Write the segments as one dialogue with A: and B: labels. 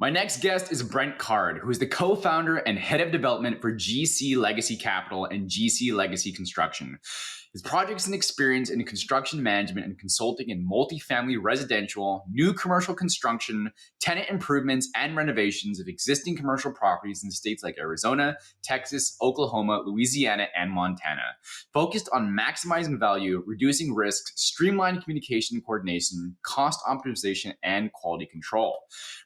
A: My next guest is Brent Card, who is the co-founder and head of development for GC Legacy Capital and GC Legacy Construction. His projects and experience in construction management and consulting in multifamily residential, new commercial construction, tenant improvements, and renovations of existing commercial properties in states like Arizona, Texas, Oklahoma, Louisiana, and Montana. Focused on maximizing value, reducing risks, streamlined communication and coordination, cost optimization, and quality control.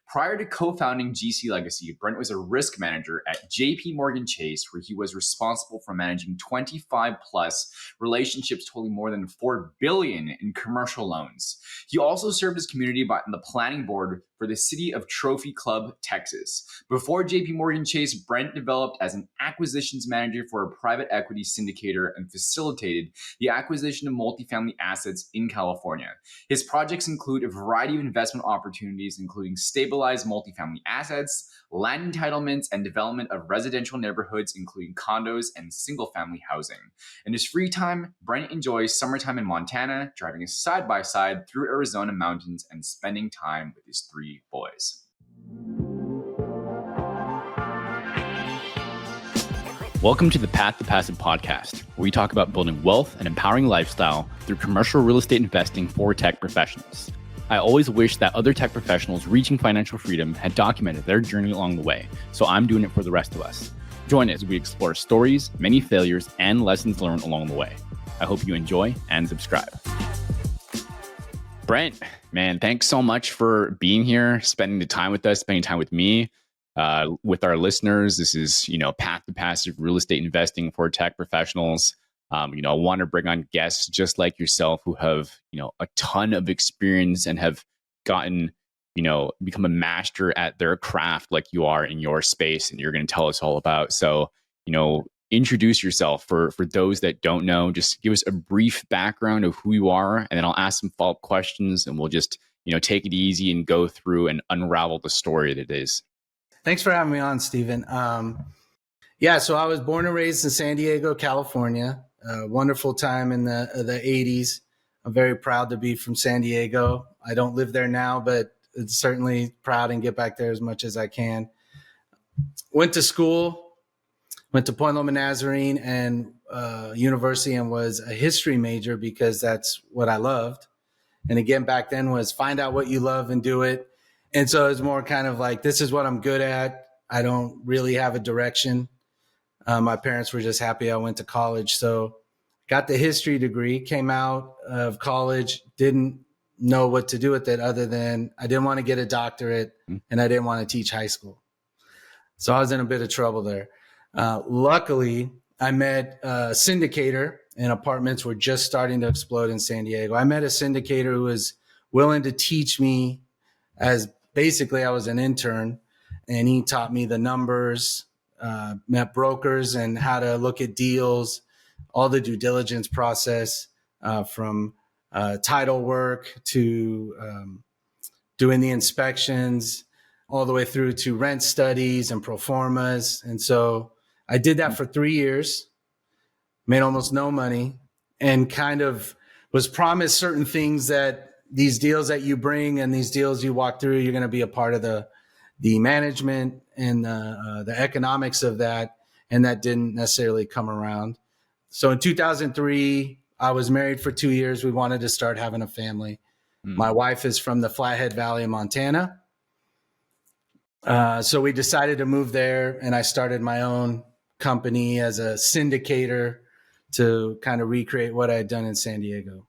A: Prior to co-founding GC Legacy, Brent was a risk manager at JPMorgan Chase, where he was responsible for managing 25 plus relationships totaling more than $4 billion in commercial loans. He also served his community on the planning board for the city of Trophy Club, Texas. Before JPMorgan Chase, Brent developed as an acquisitions manager for a private equity syndicator and facilitated the acquisition of multifamily assets in California. His projects include a variety of investment opportunities, including stabilized multifamily assets, land entitlements, and development of residential neighborhoods, including condos and single-family housing. In his free time, Brent enjoys summertime in Montana, driving a side-by-side through Arizona mountains and spending time with his 3 boys. Welcome to the Path to Passive podcast, where we talk about building wealth and empowering lifestyle through commercial real estate investing for tech professionals. I always wish that other tech professionals reaching financial freedom had documented their journey along the way, so I'm doing it for the rest of us. Join us as we explore stories, many failures, and lessons learned along the way. I hope you enjoy and subscribe. Brent, man, thanks so much for being here, spending the time with us, spending time with me, with our listeners. This is, Path to Passive real estate investing for tech professionals. I want to bring on guests just like yourself who have, a ton of experience and have gotten, become a master at their craft like you are in your space, and you're going to tell us all about. So, introduce yourself for those that don't know. Just give us a brief background of who you are, and then I'll ask some follow-up questions, and we'll just, take it easy and go through and unravel the story that it is.
B: Thanks for having me on, Stephen. So I was born and raised in San Diego, California. Wonderful time in the 80s. I'm very proud to be from San Diego. I don't live there now, but it's certainly proud and get back there as much as I can. Went to school, went to Point Loma Nazarene and university, and was a history major because that's what I loved. And again, back then was find out what you love and do it. And so it's more kind of like, this is what I'm good at. I don't really have a direction. My parents were just happy I went to college. So got the history degree, came out of college, didn't know what to do with it other than I didn't want to get a doctorate and I didn't want to teach high school. So I was in a bit of trouble there. Luckily, I met a syndicator, and apartments were just starting to explode in San Diego. I met a syndicator who was willing to teach me, as basically I was an intern, and he taught me the numbers, met brokers and how to look at deals, all the due diligence process, from title work to doing the inspections, all the way through to rent studies and pro formas. And so I did that for 3 years, made almost no money, and kind of was promised certain things that these deals that you bring and these deals you walk through, you're going to be a part of the management and the economics of that. And that didn't necessarily come around. So in 2003, I was married for 2 years. We wanted to start having a family. My wife is from the Flathead Valley in Montana. So we decided to move there, and I started my own company as a syndicator to kind of recreate what I had done in San Diego.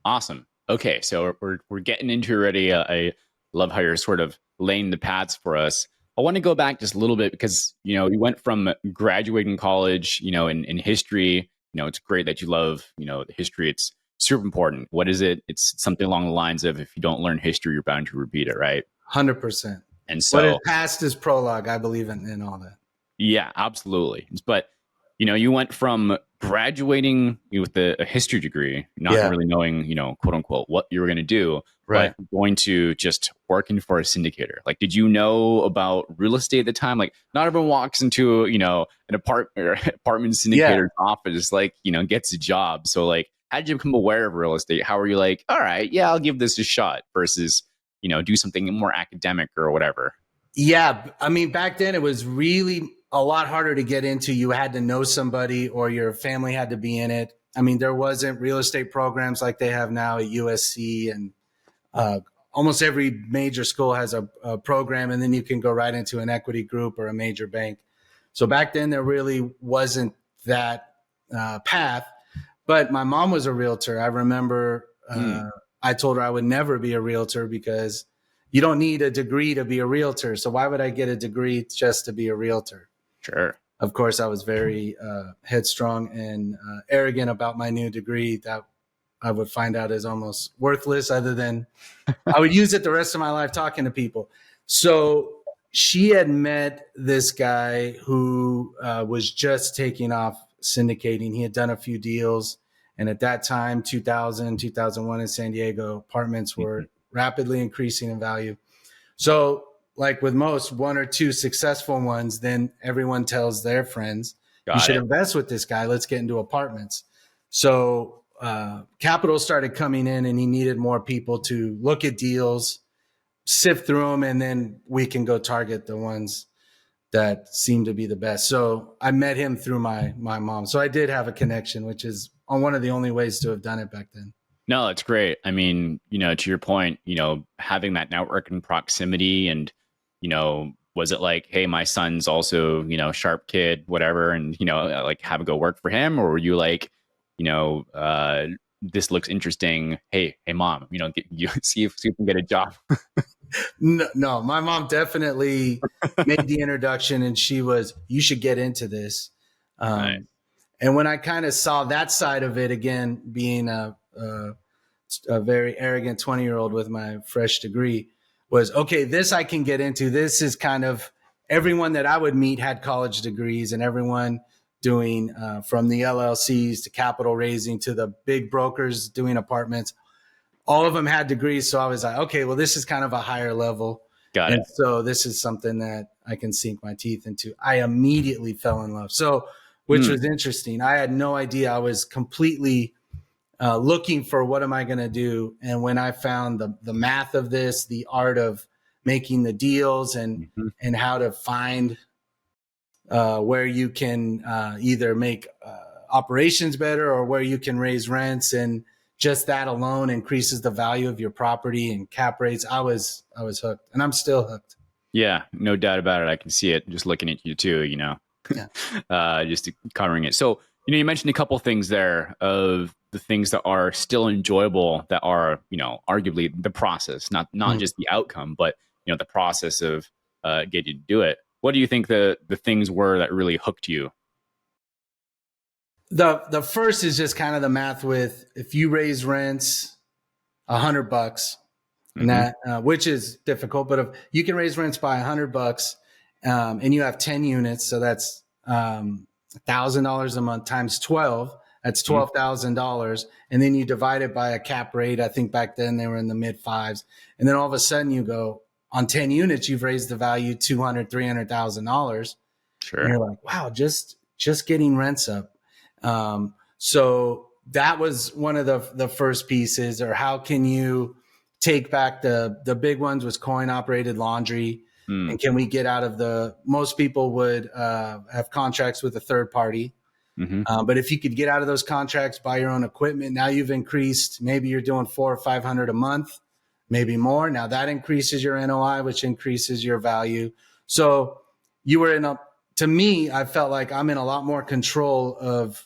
A: Awesome. Okay, so we're getting into already. I love how you're sort of laying the paths for us. I want to go back just a little bit because, you went from graduating college, in history. It's great that you love, the history. It's super important. What is it? It's something along the lines of, if you don't learn history, you're bound to repeat it, right?
B: 100%.
A: And so
B: what is past is prologue. I believe in all that.
A: Yeah, absolutely. But, you went from graduating with a history degree, not really knowing, quote unquote, what you were going to do,
B: right,
A: but going to just working for a syndicator. Like, did you know about real estate at the time? Like, not everyone walks into, an apartment syndicator's office, gets a job. So like, how did you become aware of real estate? How were you like, all right, yeah, I'll give this a shot versus, do something more academic or whatever?
B: Yeah, I mean, back then it was really a lot harder to get into. You had to know somebody or your family had to be in it. I mean, there wasn't real estate programs like they have now at USC, and almost every major school has a program, and then you can go right into an equity group or a major bank. So back then there really wasn't that path. But my mom was a realtor. I remember I told her I would never be a realtor because you don't need a degree to be a realtor. So why would I get a degree just to be a realtor?
A: Sure.
B: Of course, I was very headstrong and arrogant about my new degree that I would find out is almost worthless, other than I would use it the rest of my life talking to people. So she had met this guy who was just taking off syndicating. He had done a few deals. And at that time, 2000, 2001 in San Diego, apartments were rapidly increasing in value. So like with most, one or two successful ones, then everyone tells their friends, you should invest with this guy. Let's get into apartments. So capital started coming in and he needed more people to look at deals, sift through them, and then we can go target the ones that seem to be the best. So I met him through my mom. So I did have a connection, which is one of the only ways to have done it back then.
A: No, it's great. I mean, to your point, having that network and proximity and, was it like, hey, my son's also, sharp kid, whatever, and, like have a go work for him? Or were you like, this looks interesting. Hey, mom, see if we can get a job.
B: No, my mom definitely made the introduction and she was, you should get into this.
A: Nice.
B: And when I kind of saw that side of it, again, being a very arrogant 20-year-old with my fresh degree, was, okay, this I can get into. This is kind of everyone that I would meet had college degrees, and everyone doing from the LLCs to capital raising to the big brokers doing apartments. All of them had degrees. So I was like, okay, well, this is kind of a higher level.
A: Got it.
B: So this is something that I can sink my teeth into. I immediately fell in love. So, which was interesting. I had no idea. I was completely looking for what am I going to do. And when I found the math of this, the art of making the deals and how to find where you can either make operations better or where you can raise rents, and just that alone increases the value of your property and cap rates. I was hooked, and I'm still hooked.
A: Yeah, no doubt about it. I can see it just looking at you too, just covering it. So, you mentioned a couple things there of the things that are still enjoyable, that are, arguably the process, not just the outcome, but, the process of getting to do it. What do you think the things were that really hooked you?
B: The first is just kind of the math with, if you raise rents $100, and that which is difficult, but if you can raise rents by $100 and you have 10 units, so that's $1,000 a month times 12, that's $12,000, and then you divide it by a cap rate. I think back then they were in the mid fives, and then all of a sudden you go, on 10 units, you've raised the value $200,000, $300,000.
A: Sure.
B: And you're like, wow, just getting rents up. So that was one of the first pieces. Or how can you take back the big ones was coin operated laundry. And can we get out of most people would have contracts with a third party. But if you could get out of those contracts, buy your own equipment, now you've increased, maybe you're doing $400 or $500 a month, maybe more. Now that increases your NOI, which increases your value. So you were to me, I felt like I'm in a lot more control of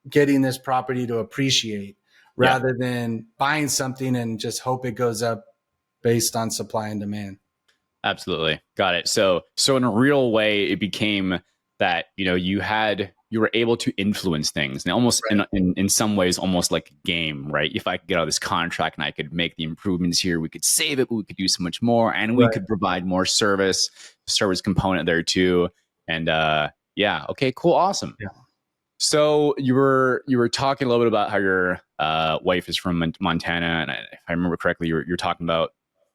B: getting this property to appreciate rather than buying something and just hope it goes up based on supply and demand.
A: Absolutely. Got it. So in a real way, it became that, you were able to influence things, and almost in some ways, almost like a game, right? If I could get out of this contract and I could make the improvements here, we could save it, but we could do so much more, and we could provide more service component there too. And okay, cool. Awesome. Yeah. So you were talking a little bit about how your wife is from Montana. And if I remember correctly, you're talking about,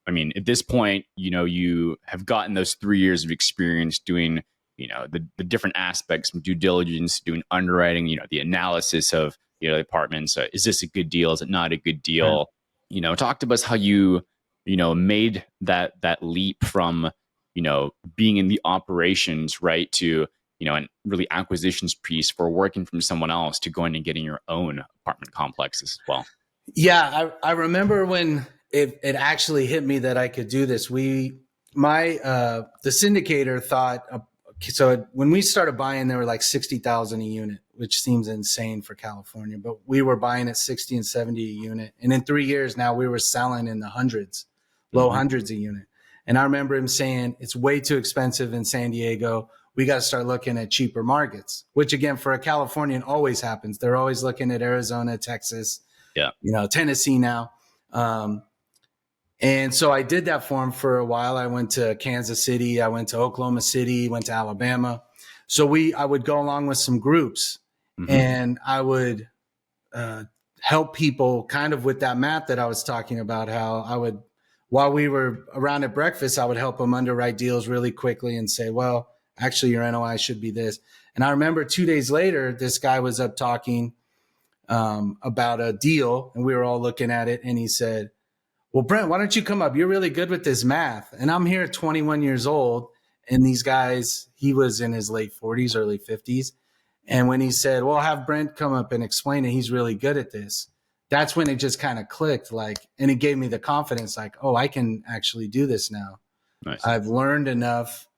A: I mean, at this point, you have gotten those 3 years of experience doing, the different aspects from due diligence, doing underwriting, the analysis of, the apartments. Is this a good deal? Is it not a good deal? Talk to us how you, made that leap from, being in the operations, right, to, and really acquisitions piece for working from someone else to going and getting your own apartment complexes as well?
B: Yeah, I remember when it actually hit me that I could do this. The syndicator thought, so when we started buying, they were like 60,000 a unit, which seems insane for California, but we were buying at 60 and 70 a unit. And in 3 years now, we were selling in the hundreds, low hundreds a unit. And I remember him saying, it's way too expensive in San Diego. We got to start looking at cheaper markets, which again, for a Californian always happens. They're always looking at Arizona, Texas, Tennessee now. And so I did that for him for a while. I went to Kansas City. I went to Oklahoma City, went to Alabama. So I would go along with some groups and I would help people kind of with that math that I was talking about, how I would, while we were around at breakfast, I would help them underwrite deals really quickly and say, well, actually your NOI should be this. And I remember 2 days later, this guy was up talking about a deal and we were all looking at it. And he said, well, Brent, why don't you come up? You're really good with this math. And I'm here at 21 years old. And these guys, he was in his late 40s, early 50s. And when he said, well, have Brent come up and explain it, he's really good at this. That's when it just kind of clicked, and it gave me the confidence, oh, I can actually do this now.
A: Nice.
B: I've learned enough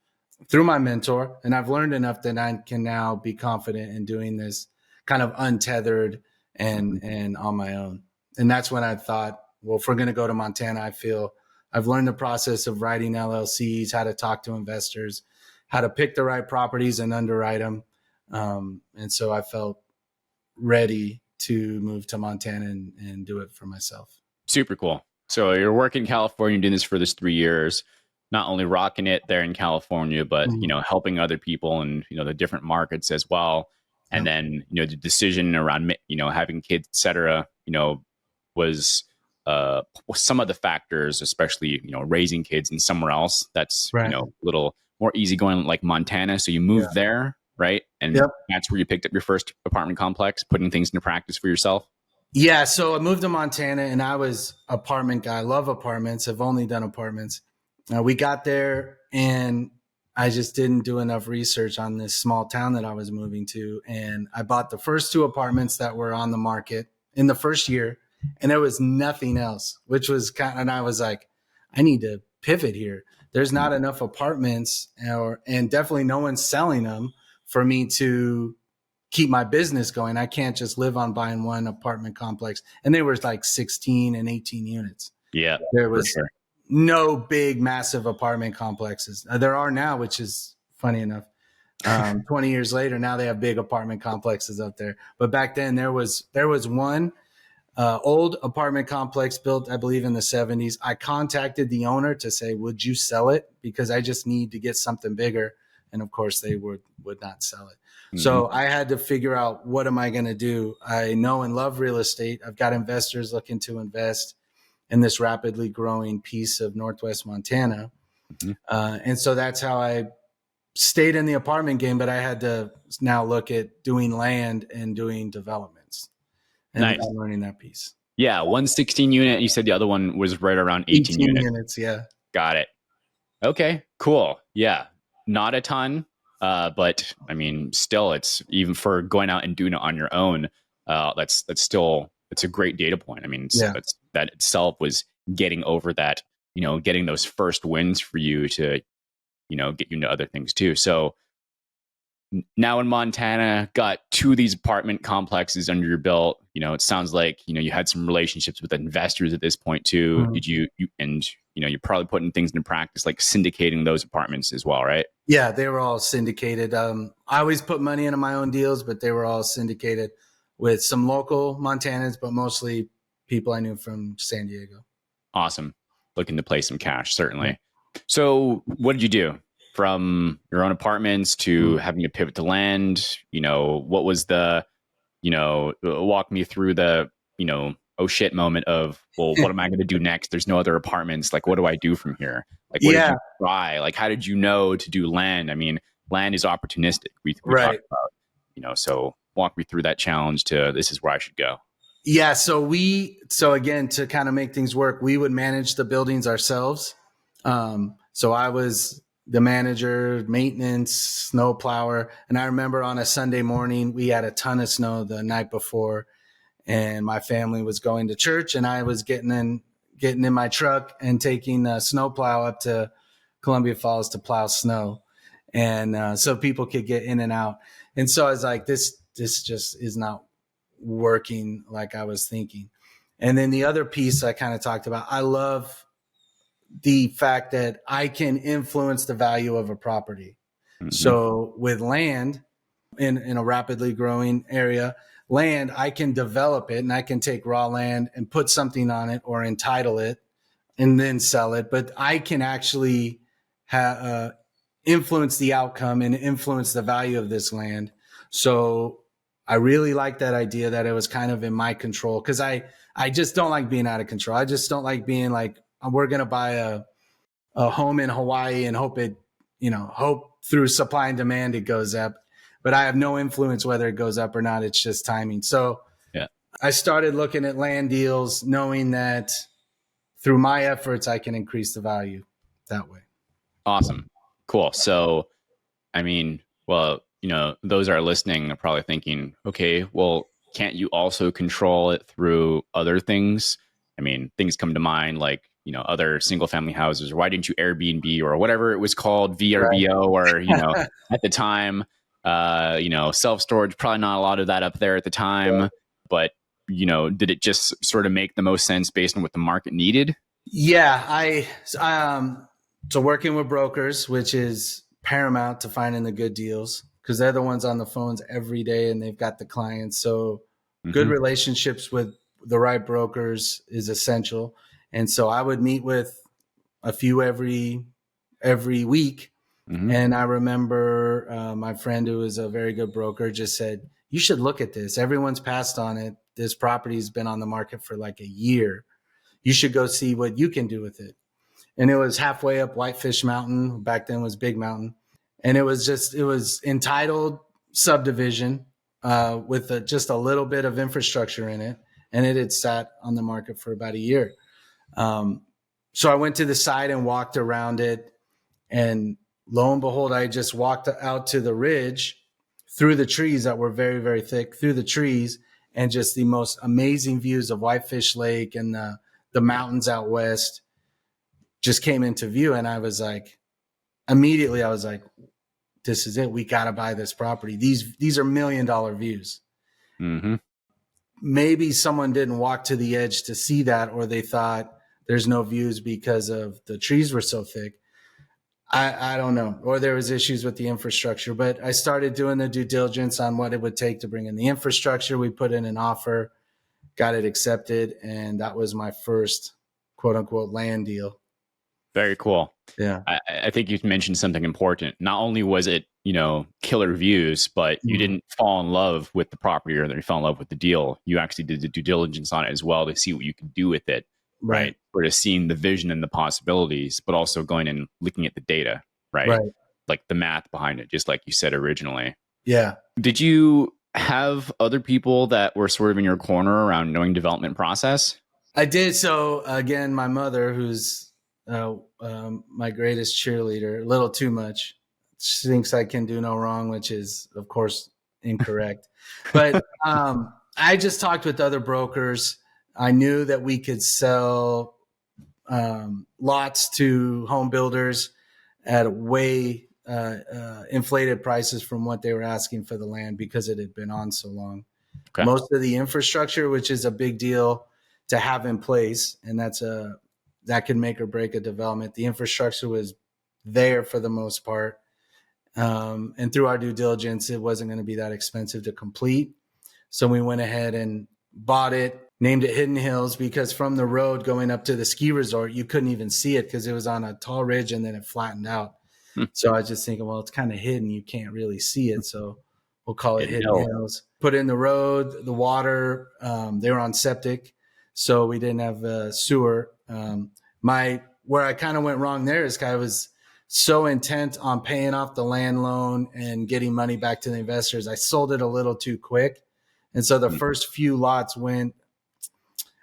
B: through my mentor, and I've learned enough that I can now be confident in doing this kind of untethered and on my own. And that's when I thought, well, if we're going to go to Montana, I feel I've learned the process of writing LLCs, how to talk to investors, how to pick the right properties and underwrite them. And so I felt ready to move to Montana and do it for myself.
A: Super cool. So you're working in California, doing this for this 3 years, not only rocking it there in California, but, helping other people and, the different markets as well. And then, the decision around, having kids, et cetera, was some of the factors, especially, raising kids in somewhere else that's,
B: right.
A: A little more easygoing, like Montana. So you moved there, right? And that's where you picked up your first apartment complex, putting things into practice for yourself.
B: Yeah. So I moved to Montana and I was apartment guy. I love apartments. I've only done apartments. We got there and I just didn't do enough research on this small town that I was moving to. And I bought the first 2 apartments that were on the market in the first year. And there was nothing else, which was and I was like, I need to pivot here. There's not enough apartments and definitely no one's selling them for me to keep my business going. I can't just live on buying one apartment complex. And they were like 16 and 18 units.
A: Yeah.
B: There was no big, massive apartment complexes. There are now, which is funny enough. 20 years later, now they have big apartment complexes up there. But back then there was one old apartment complex built, I believe, in the 70s. I contacted the owner to say, would you sell it? Because I just need to get something bigger. And of course they would not sell it. Mm-hmm. So I had to figure out, what am I going to do? I know and love real estate. I've got investors looking to invest in this rapidly growing piece of Northwest Montana. Mm-hmm. And so that's how I stayed in the apartment game, but I had to now look at doing land and doing developments. And
A: nice.
B: I'm learning that piece.
A: Yeah. 116 unit. You said the other one was right around 18
B: units. Yeah.
A: Got it. Okay, cool. Yeah. Not a ton. But I mean, still, it's even for going out and doing it on your own. That's still, it's a great data point. I mean, that itself was getting over that, getting those first wins for you to, get you into other things too. So now in Montana, got 2 of these apartment complexes under your belt. It sounds like, you had some relationships with investors at this point too. Mm-hmm. Did you you're probably putting things into practice, like syndicating those apartments as well, right?
B: Yeah, they were all syndicated. I always put money into my own deals, but they were all syndicated with some local Montanans, but mostly people I knew from San Diego.
A: Awesome. Looking to play some cash, certainly. Mm-hmm. So what did you do from your own apartments to having to pivot to land? What was the, walk me through the, oh shit moment of, well, what am I going to do next? There's no other apartments. Like, what do I do from here? Like, what did you try? Like, how did you know to do land? I mean, land is opportunistic. We talked about, so walk me through that challenge to, this is where I should go.
B: Yeah. So again, to kind of make things work, we would manage the buildings ourselves. So I was the manager, maintenance, snow plower. And I remember on a Sunday morning, we had a ton of snow the night before, and my family was going to church, and I was getting in my truck and taking a snow plow up to Columbia Falls to plow snow. And so people could get in and out. And so I was like, this just is not working like I was thinking. And then the other piece I kind of talked about, I love the fact that I can influence the value of a property. Mm-hmm. So with land in a rapidly growing area, land, I can develop it and I can take raw land and put something on it or entitle it and then sell it. But I can actually influence the outcome and influence the value of this land. So I really like that idea that it was kind of in my control, because I just don't like being out of control. I just don't like being like, we're going to buy a home in Hawaii and hope through supply and demand it goes up. But I have no influence whether it goes up or not. It's just timing. So yeah, I started looking at land deals knowing that through my efforts, I can increase the value that way.
A: Awesome. Cool. So, I mean, well, those that are listening are probably thinking, okay, well, can't you also control it through other things? I mean, things come to mind like, other single family houses. Why didn't you Airbnb or whatever it was called, VRBO, right. Or, at the time, self-storage, probably not a lot of that up there at the time, yeah. But, did it just sort of make the most sense based on what the market needed?
B: Yeah, so working with brokers, which is paramount to finding the good deals, because they're the ones on the phones every day and they've got the clients. So good relationships with the right brokers is essential. And so I would meet with a few every week. Mm-hmm. And I remember my friend, who is a very good broker, just said, you should look at this. Everyone's passed on it. This property's been on the market for like a year. You should go see what you can do with it. And it was halfway up Whitefish Mountain. Back then was Big Mountain. And it was entitled subdivision with just a little bit of infrastructure in it. And it had sat on the market for about a year. So I went to the site and walked around it. And lo and behold, I just walked out to the ridge through the trees that were very, very thick, through the trees, and just the most amazing views of Whitefish Lake and the mountains out west just came into view. And immediately I was like, this is it. We got to buy this property. These are $1 million views. Mm-hmm. Maybe someone didn't walk to the edge to see that, or they thought there's no views because of the trees were so thick. I don't know. Or there was issues with the infrastructure, but I started doing the due diligence on what it would take to bring in the infrastructure. We put in an offer, got it accepted. And that was my first quote unquote land deal.
A: Very cool.
B: Yeah.
A: I think you mentioned something important. Not only was it, killer views, but you didn't fall in love with the property, or that you fell in love with the deal. You actually did the due diligence on it as well to see what you could do with it. Right. Or to seeing the vision and the possibilities, but also going and looking at the data, right? Like the math behind it, just like you said originally.
B: Yeah.
A: Did you have other people that were sort of in your corner around knowing development process?
B: I did. So again, my mother, who's my greatest cheerleader, a little too much. She thinks I can do no wrong, which is, of course, incorrect. But I just talked with other brokers. I knew that we could sell lots to home builders at way inflated prices from what they were asking for the land, because it had been on so long. Okay. Most of the infrastructure, which is a big deal to have in place, and that can make or break a development. The infrastructure was there for the most part. And through our due diligence, it wasn't going to be that expensive to complete. So we went ahead and bought it, named it Hidden Hills, because from the road going up to the ski resort, you couldn't even see it because it was on a tall ridge and then it flattened out. So I was just thinking, well, it's kind of hidden. You can't really see it. So we'll call it Hidden Hills. Put in the road, the water, they were on septic. So we didn't have sewer. Where I kind of went wrong there is I was so intent on paying off the land loan and getting money back to the investors. I sold it a little too quick. And so the first few lots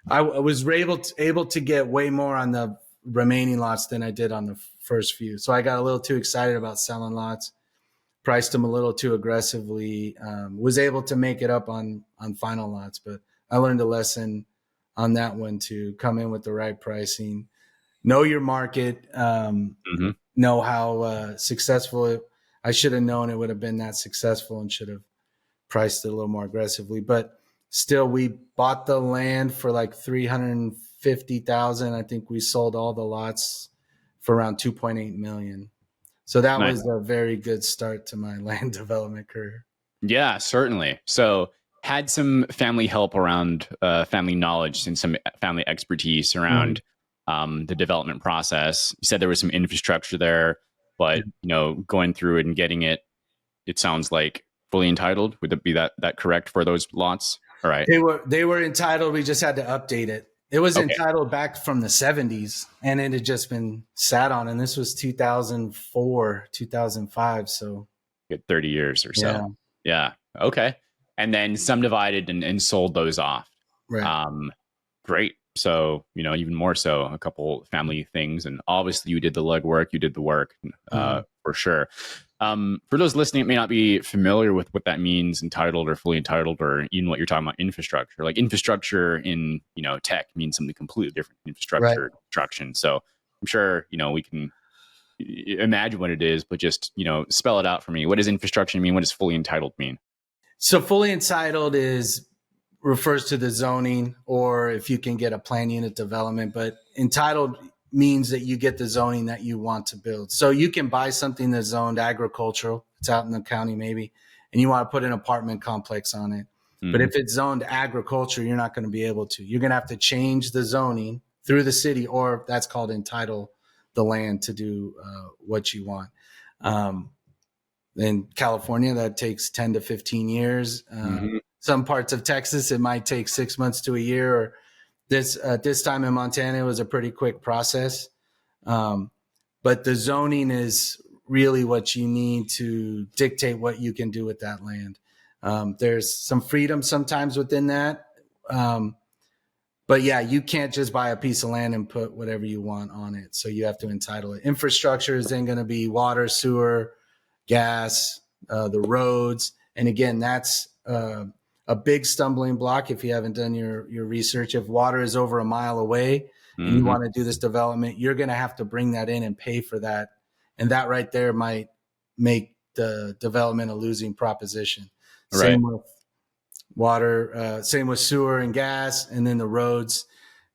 B: I was able to get way more on the remaining lots than I did on the first few. So I got a little too excited about selling lots, priced them a little too aggressively, was able to make it up on final lots, but I learned a lesson on that one to come in with the right pricing, know your market, know how successful I should have known it would have been that successful and should have priced it a little more aggressively. But still, we bought the land for like $350,000. I think we sold all the lots for around $2.8 million. So that was a very good start to my land development career. Yeah,
A: certainly. So had some family help around, family knowledge and some family expertise around the development process. You said there was some infrastructure there, but going through it and getting it, it sounds like fully entitled. Would it be that correct for those lots? All right.
B: They were entitled. We just had to update it. It was entitled back from the 70s, and it had just been sat on. And this was 2004, 2005. So
A: good 30 years or so. Yeah. Okay. And then subdivided and sold those off.
B: Right.
A: Great. So, even more so, a couple family things. And obviously you did the legwork, you did the work for sure. For those listening, it may not be familiar with what that means, entitled or fully entitled, or even what you're talking about, infrastructure. Like infrastructure in, tech means something completely different, infrastructure construction. So I'm sure, we can imagine what it is, but just, spell it out for me. What does infrastructure mean? What does fully entitled mean?
B: So fully entitled refers to the zoning, or if you can get a plan unit development, but entitled means that you get the zoning that you want to build. So you can buy something that's zoned agricultural, it's out in the county maybe, and you want to put an apartment complex on it. But if it's zoned agriculture, you're not going to be able to. You're going to have to change the zoning through the city, or that's called entitle the land to do what you want. In California, that takes 10 to 15 years. Some parts of Texas, it might take 6 months to a year. Or this time in Montana, it was a pretty quick process. But the zoning is really what you need to dictate what you can do with that land. There's some freedom sometimes within that. But yeah, you can't just buy a piece of land and put whatever you want on it. So you have to entitle it. Infrastructure is then going to be water, sewer, gas, the roads. And again, that's a big stumbling block if you haven't done your research. If water is over a mile away and you want to do this development, you're going to have to bring that in and pay for that. And that right there might make the development a losing proposition.
A: Right.
B: Same with water, same with sewer and gas. And then the roads,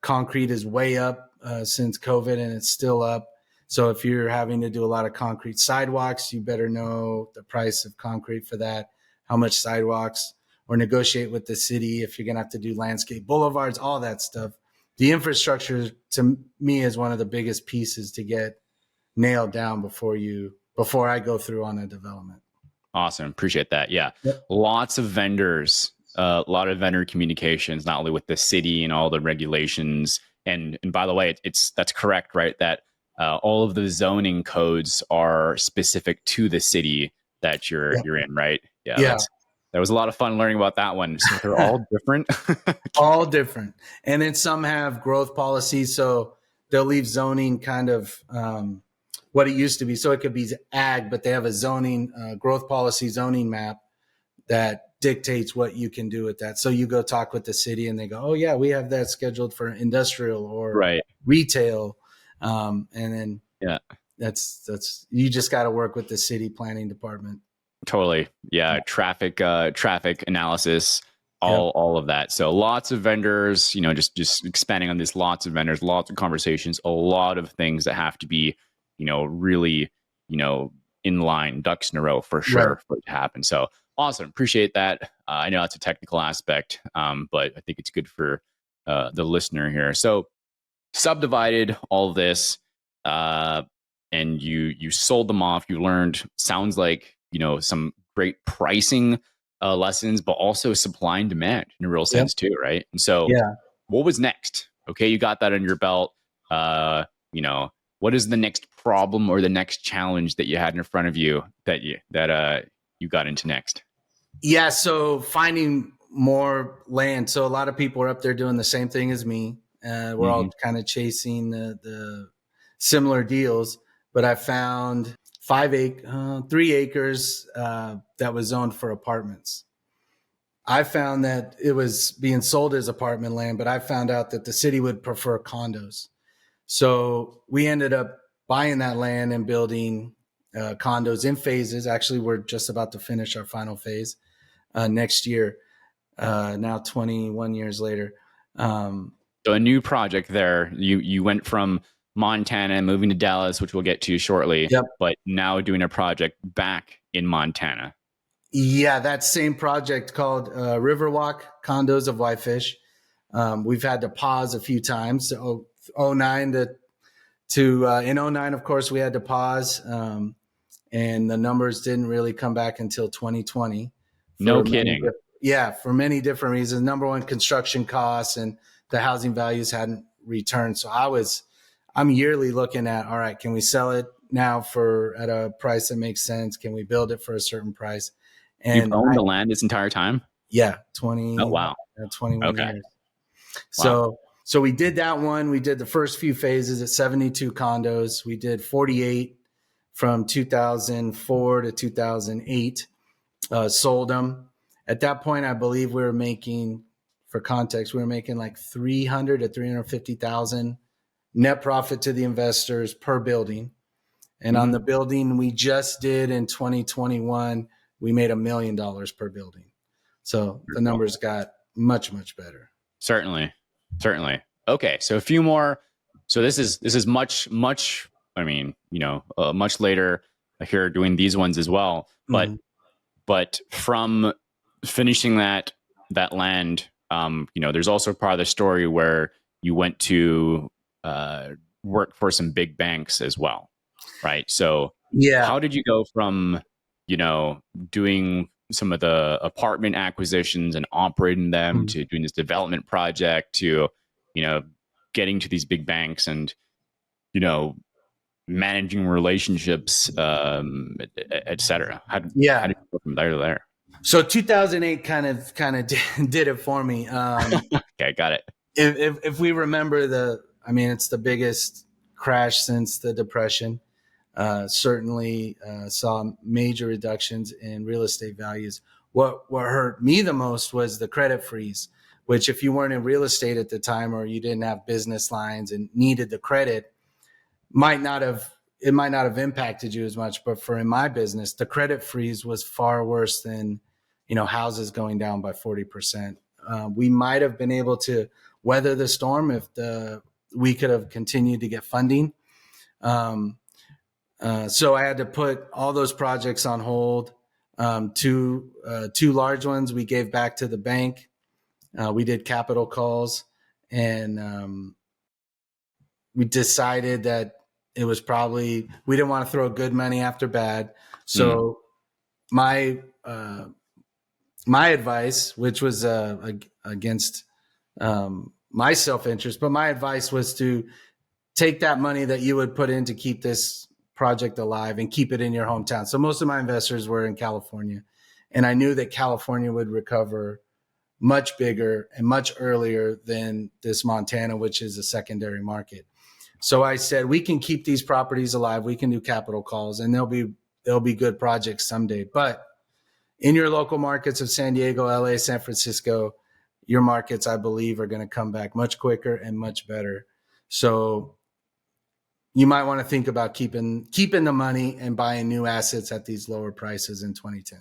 B: concrete is way up since COVID, and it's still up. So if you're having to do a lot of concrete sidewalks, you better know the price of concrete for that, how much sidewalks, or negotiate with the city if you're going to have to do landscape boulevards, all that stuff. The infrastructure, to me, is one of the biggest pieces to get nailed down before I go through on a development.
A: Awesome. Appreciate that. Yeah. Yep. Lots of vendors, a lot of vendor communications, not only with the city and all the regulations. And by the way, that's correct, right? That all of the zoning codes are specific to the city that you're in, right?
B: Yeah.
A: That was a lot of fun learning about that one. So they're all different.
B: All different. And then some have growth policies. So they'll leave zoning kind of what it used to be. So it could be ag, but they have a zoning, growth policy zoning map that dictates what you can do with that. So you go talk with the city and they go, oh yeah, we have that scheduled for industrial or retail. And then that's you just got to work with the city planning department.
A: Totally. Yeah. Traffic analysis, all of that. So lots of vendors, just expanding on this, lots of vendors, lots of conversations, a lot of things that have to be, really, in line, ducks in a row for sure for it to happen. So awesome. Appreciate that. I know that's a technical aspect, but I think it's good for the listener here. So subdivided all of this, and you sold them off. You learned, sounds like, some great pricing lessons, but also supply and demand in a real sense too, right? And so what was next? Okay, you got that under your belt. What is the next problem or the next challenge that you had in front of you that you got into next?
B: Yeah, so finding more land. So a lot of people are up there doing the same thing as me. We're all kind of chasing the similar deals, but I found 3 acres that was zoned for apartments. I found that it was being sold as apartment land, but I found out that the city would prefer condos. So we ended up buying that land and building condos in phases. Actually, we're just about to finish our final phase next year, now 21 years later.
A: So a new project there. You went from Montana and moving to Dallas, which we'll get to shortly,
B: Yep.
A: but now doing a project back in Montana.
B: Yeah, that same project called Riverwalk Condos of Whitefish. We've had to pause a few times. So 09 in 09, of course, we had to pause, and the numbers didn't really come back until 2020.
A: No kidding.
B: For many different reasons. Number one, construction costs and the housing values hadn't returned. So I'm yearly looking at, all right, can we sell it now at a price that makes sense? Can we build it for a certain price? And
A: you've owned the land this entire time?
B: Yeah, 21
A: okay.
B: years. Wow. So we did that one. We did the first few phases at 72 condos. We did 48 from 2004 to 2008, sold them. At that point, I believe we were making, for context, like 300 to 350,000 net profit to the investors per building. And on the building we just did in 2021, we made $1 million per building. So the numbers got much, much better.
A: Certainly. Okay. So a few more. So this is much, much later here doing these ones as well. But from finishing that land, there's also part of the story where you went to work for some big banks as well. Right. So how did you go from, doing some of the apartment acquisitions and operating them to doing this development project to, getting to these big banks and, managing relationships, et cetera? How did you go from there to there?
B: So 2008 kind of did it for me.
A: Okay, got it.
B: If we remember it's the biggest crash since the Depression. Certainly saw major reductions in real estate values. What hurt me the most was the credit freeze, which if you weren't in real estate at the time or you didn't have business lines and needed the credit, it might not have impacted you as much. But in my business, the credit freeze was far worse than, houses going down by 40%. We might have been able to weather the storm if we could have continued to get funding. So I had to put all those projects on hold. Two large ones we gave back to the bank. We did capital calls, and we decided that it was we didn't want to throw good money after bad. So my advice, which was against my self-interest, but my advice was to take that money that you would put in to keep this project alive and keep it in your hometown. So most of my investors were in California, and I knew that California would recover much bigger and much earlier than this Montana, which is a secondary market. So I said, we can keep these properties alive. We can do capital calls, and they'll be good projects someday. But in your local markets of San Diego, LA, San Francisco, your markets, I believe, are going to come back much quicker and much better. So you might want to think about keeping the money and buying new assets at these lower prices in 2010.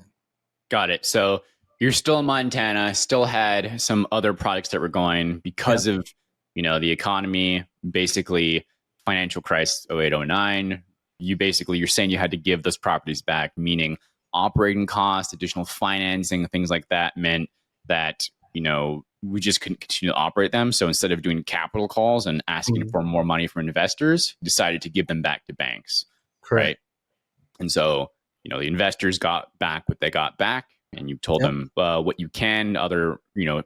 A: Got it. So you're still in Montana, still had some other products that were going because of, the economy, basically financial crisis, 08, 09. You're saying you had to give those properties back, meaning operating costs, additional financing, things like that meant that, we just couldn't continue to operate them. So instead of doing capital calls and asking for more money from investors, decided to give them back to banks.
B: Correct.
A: Right. And so, the investors got back what they got back, and you told them what you can. Other,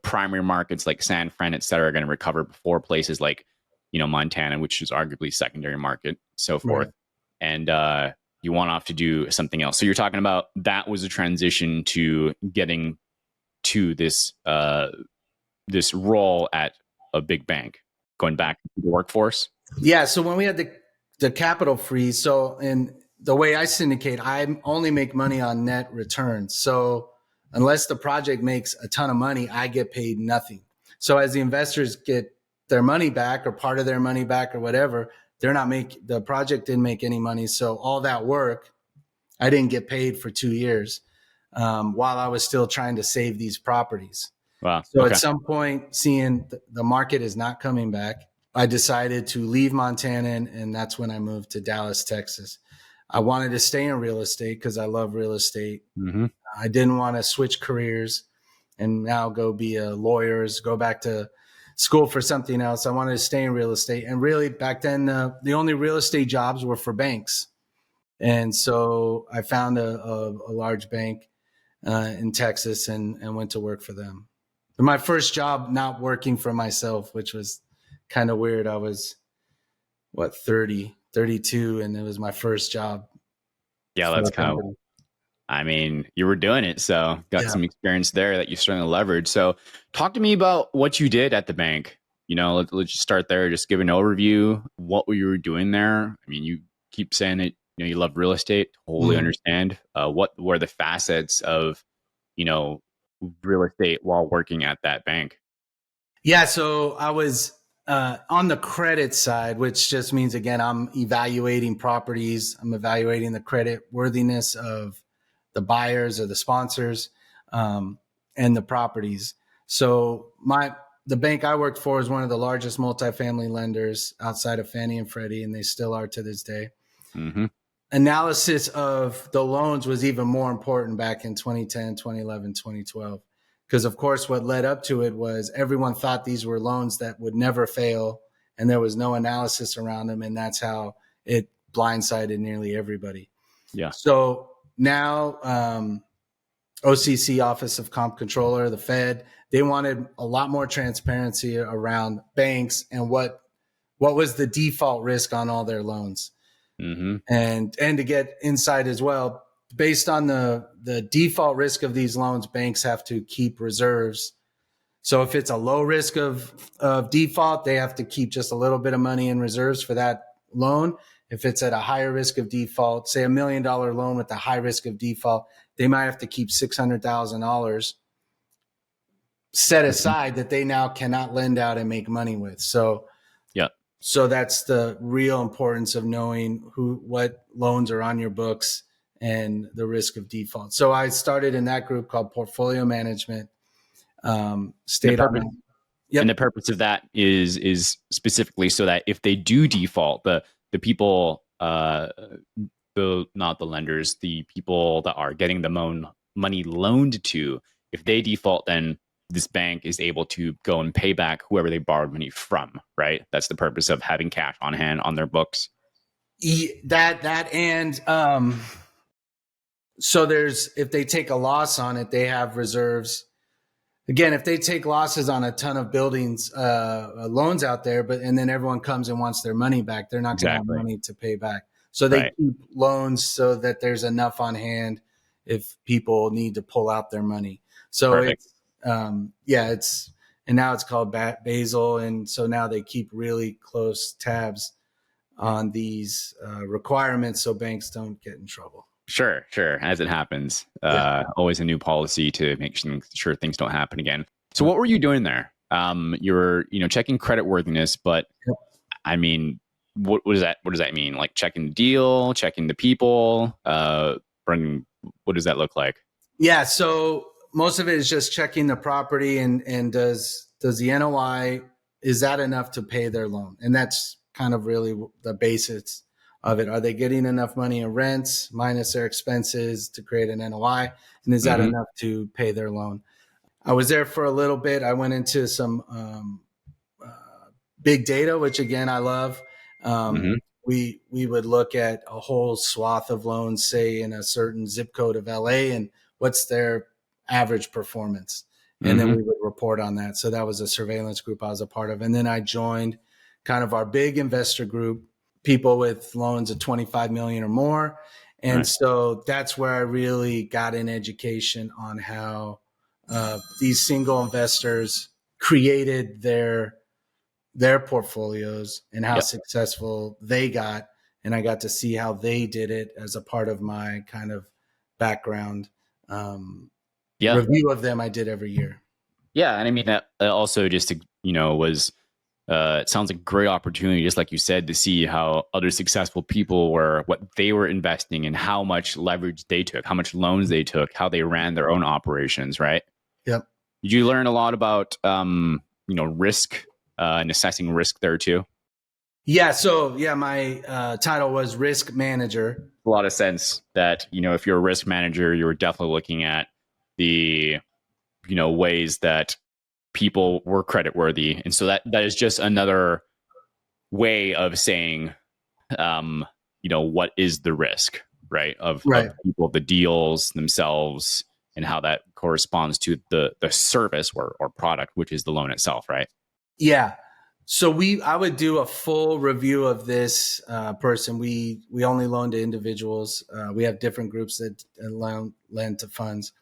A: primary markets like San Fran, et cetera, are going to recover before places like, Montana, which is arguably secondary market, so forth. Right. And you went off to do something else. So you're talking about that was a transition to getting to this role at a big bank, going back to the workforce.
B: Yeah. So when we had the capital freeze. So in the way I syndicate, I only make money on net returns. So unless the project makes a ton of money, I get paid nothing. So as the investors get their money back or part of their money back or whatever, the project didn't make any money. So all that work, I didn't get paid for 2 years while I was still trying to save these properties.
C: Wow.
B: So
C: Okay.
B: at some point, seeing the market is not coming back, I decided to leave Montana, and that's when I moved to Dallas, Texas. I wanted to stay in real estate because I love real estate.
C: Mm-hmm.
B: I didn't want to switch careers and now go be a lawyer, go back to school for something else. I wanted to stay in real estate. And really, back then, the only real estate jobs were for banks. And so I found a large bank in Texas and went to work for them. But my first job, not working for myself, which was kind of weird. I was, 32, and it was my first job.
C: Yeah, that's kind of, I mean, you were doing it, so got some experience there that you certainly leveraged. So talk to me about what you did at the bank. Let's just start there. Just give an overview. What you were doing there? I mean, you keep saying that, you love real estate. Totally understand. What were the facets of, real estate while working at that bank?
B: Yeah, so I was on the credit side, which just means, again, I'm evaluating properties. I'm evaluating the credit worthiness of the buyers or the sponsors and the properties. So the bank I worked for is one of the largest multifamily lenders outside of Fannie and Freddie, and they still are to this day.
C: Mm-hmm.
B: Analysis of the loans was even more important back in 2010, 2011, 2012. Because, of course, what led up to it was everyone thought these were loans that would never fail, and there was no analysis around them, and that's how it blindsided nearly everybody.
C: Yeah.
B: So now OCC, Office of Comp Controller, the Fed, they wanted a lot more transparency around banks and what was the default risk on all their loans.
C: Mm-hmm.
B: And to get insight as well. Based on the default risk of these loans, banks have to keep reserves. So if it's a low risk of default, they have to keep just a little bit of money in reserves for that loan. If it's at a higher risk of default, say $1 million loan with a high risk of default, they might have to keep $600,000 set aside that they now cannot lend out and make money with. So that's the real importance of knowing what loans are on your books and the risk of default. So I started in that group called Portfolio Management. Stayed on that. Yep.
C: And the purpose of that is specifically so that if they do default, the people, not the lenders, the people that are getting the money loaned to, if they default, then this bank is able to go and pay back whoever they borrowed money from, right? That's the purpose of having cash on hand on their books.
B: So if they take a loss on it, they have reserves. Again, if they take losses on a ton of buildings, loans out there, and then everyone comes and wants their money back, they're not going to have money to pay back. So they keep loans so that there's enough on hand if people need to pull out their money. So
C: Perfect.
B: and now it's called Basel. And so now they keep really close tabs on these requirements so banks don't get in trouble.
C: Sure. As it happens, always a new policy to make sure things don't happen again. So what were you doing there? You were, checking credit worthiness, but I mean, what does that mean? Like checking the deal, checking the people, Brendan, what does that look like?
B: Yeah. So most of it is just checking the property and does the NOI, is that enough to pay their loan? And that's kind of really the basics of it. Are they getting enough money in rents minus their expenses to create an NOI? And is that enough to pay their loan? I was there for a little bit. I went into some big data, which again, I love. We would look at a whole swath of loans, say in a certain zip code of LA, and what's their average performance. And then we would report on that. So that was a surveillance group I was a part of. And then I joined kind of our big investor group, people with loans of 25 million or more. And so that's where I really got an education on how these single investors created their portfolios and how successful they got. and I got to see how they did it as a part of my kind of background review of them I did every year.
C: Yeah, and I mean that also just was it sounds like a great opportunity, just like you said, to see how other successful people what they were investing in, how much leverage they took, how much loans they took, how they ran their own operations, right?
B: Yep.
C: Did you learn a lot about risk and assessing risk there too?
B: Yeah. So my title was risk manager.
C: A lot of sense that if you're a risk manager, you're definitely looking at the ways that people were creditworthy, and so that is just another way of saying what is the risk, right, of people, the deals themselves, and how that corresponds to the service or product, which is the loan itself, right?
B: Yeah. So I would do a full review of this person. We only loan to individuals. We have different groups that lend to funds.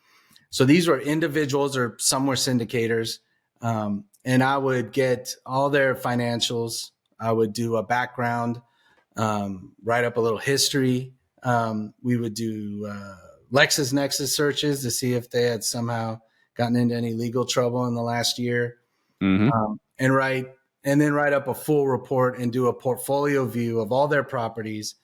B: So these were individuals, or some were syndicators. And I would get all their financials. I would do a background, write up a little history. We would do LexisNexis searches to see if they had somehow gotten into any legal trouble in the last year.
C: Mm-hmm.
B: And then write up a full report and do a portfolio view of all their properties.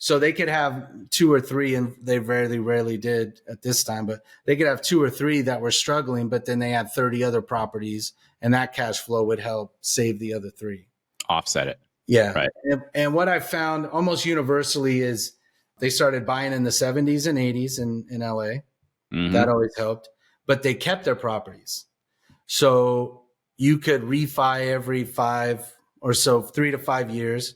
B: So they could have 2 or 3, and they rarely did at this time, but they could have 2 or 3 that were struggling, but then they had 30 other properties, and that cash flow would help save the other 3.
C: Offset it.
B: Yeah.
C: Right.
B: And what I found almost universally is they started buying in the 70s and 80s in LA. Mm-hmm. That always helped, but they kept their properties. So you could refi every 3 to 5 years,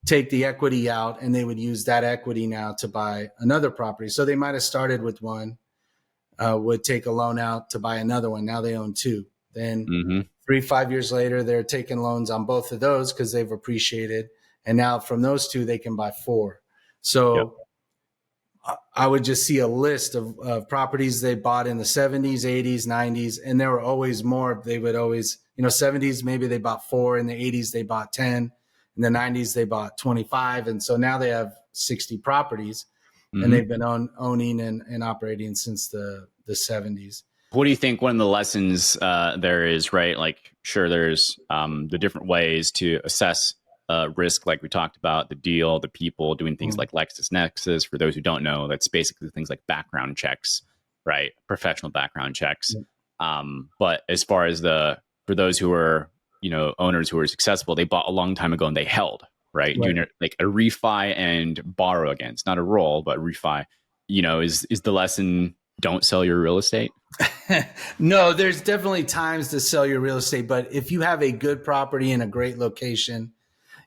B: take the equity out, and they would use that equity now to buy another property. So they might have started with one, would take a loan out to buy another one. Now they own 2. Then 3-5 years later, they're taking loans on both of those because they've appreciated. And now from those 2, they can buy 4. So I would just see a list of properties they bought in the 70s, 80s, 90s, and there were always more. They would always, 70s, maybe they bought 4. In the 80s, they bought 10. In the 90s, they bought 25. And so now they have 60 properties, and they've been owning and operating since the 70s.
C: What do you think one of the lessons there is, right? Like, sure, there's the different ways to assess risk, like we talked about, the deal, the people, doing things like LexisNexis. For those who don't know, that's basically things like background checks, right? Professional background checks. But as far as for those who are, owners who are successful, they bought a long time ago and they held, right? Doing like a refi and borrow against, not a roll, but refi, is the lesson, don't sell your real estate?
B: No, there's definitely times to sell your real estate, but if you have a good property in a great location,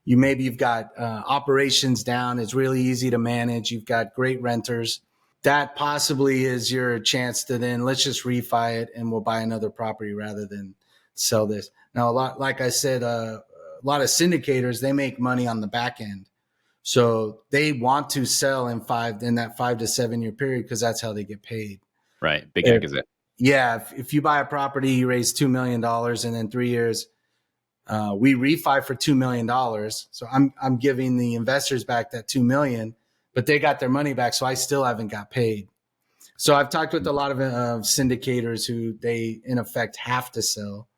B: you've got operations down, it's really easy to manage, you've got great renters, that possibly is your chance to then let's just refi it and we'll buy another property rather than sell this. Now, like I said, a lot of syndicators, they make money on the back end. So they want to sell in that 5 to 7 year period because that's how they get paid.
C: Right. Big exit.
B: Yeah. If you buy a property, you raise $2 million, and in 3 years, we refi for $2 million. So I'm giving the investors back that $2 million, but they got their money back. So I still haven't got paid. So I've talked with a lot of syndicators who they in effect have to sell.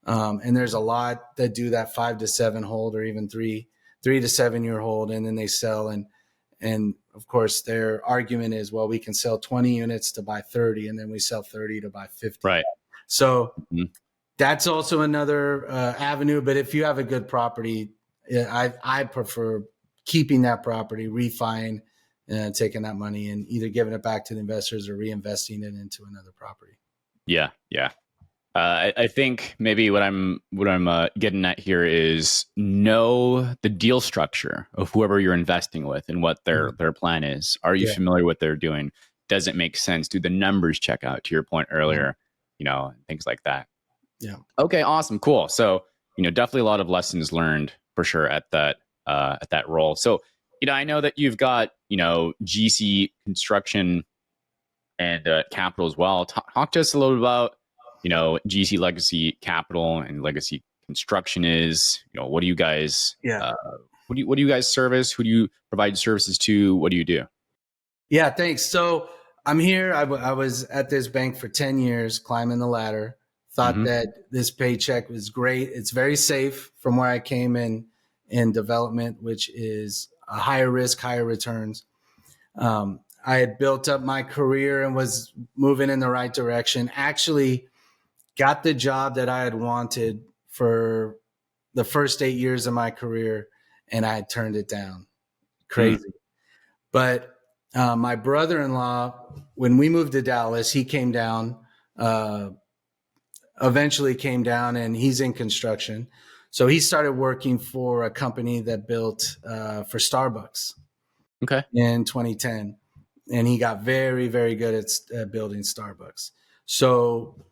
B: And there's a lot that do that 5 to 7 hold, or even 3 to 7 year hold. And then they sell. And of course their argument is, well, we can sell 20 units to buy 30, and then we sell 30 to buy 50.
C: Right.
B: So that's also another avenue. But if you have a good property, I prefer keeping that property, refining, and taking that money and either giving it back to the investors or reinvesting it into another property.
C: Yeah. I think maybe what I'm getting at here is know the deal structure of whoever you're investing with and what their plan is. Are you familiar with what they're doing? Does it make sense? Do the numbers check out, to your point earlier? Things like that.
B: Yeah.
C: Okay. Awesome. Cool. So definitely a lot of lessons learned for sure at that role. So I know that you've got GC construction and capital as well. Talk to us a little bit about GC legacy capital and legacy construction is, what do you guys, What do you guys service? Who do you provide services to? What do you do?
B: Yeah, thanks. So I'm here. I was at this bank for 10 years, climbing the ladder. Thought that this paycheck was great. It's very safe from where I came in development, which is a higher risk, higher returns. I had built up my career and was moving in the right direction. Actually got the job that I had wanted for the first 8 years of my career, and I had turned it down. Crazy. But my brother-in-law, when we moved to Dallas, he came down, eventually came down, and he's in construction. So he started working for a company that built for Starbucks in 2010. And he got very, very good at building Starbucks. So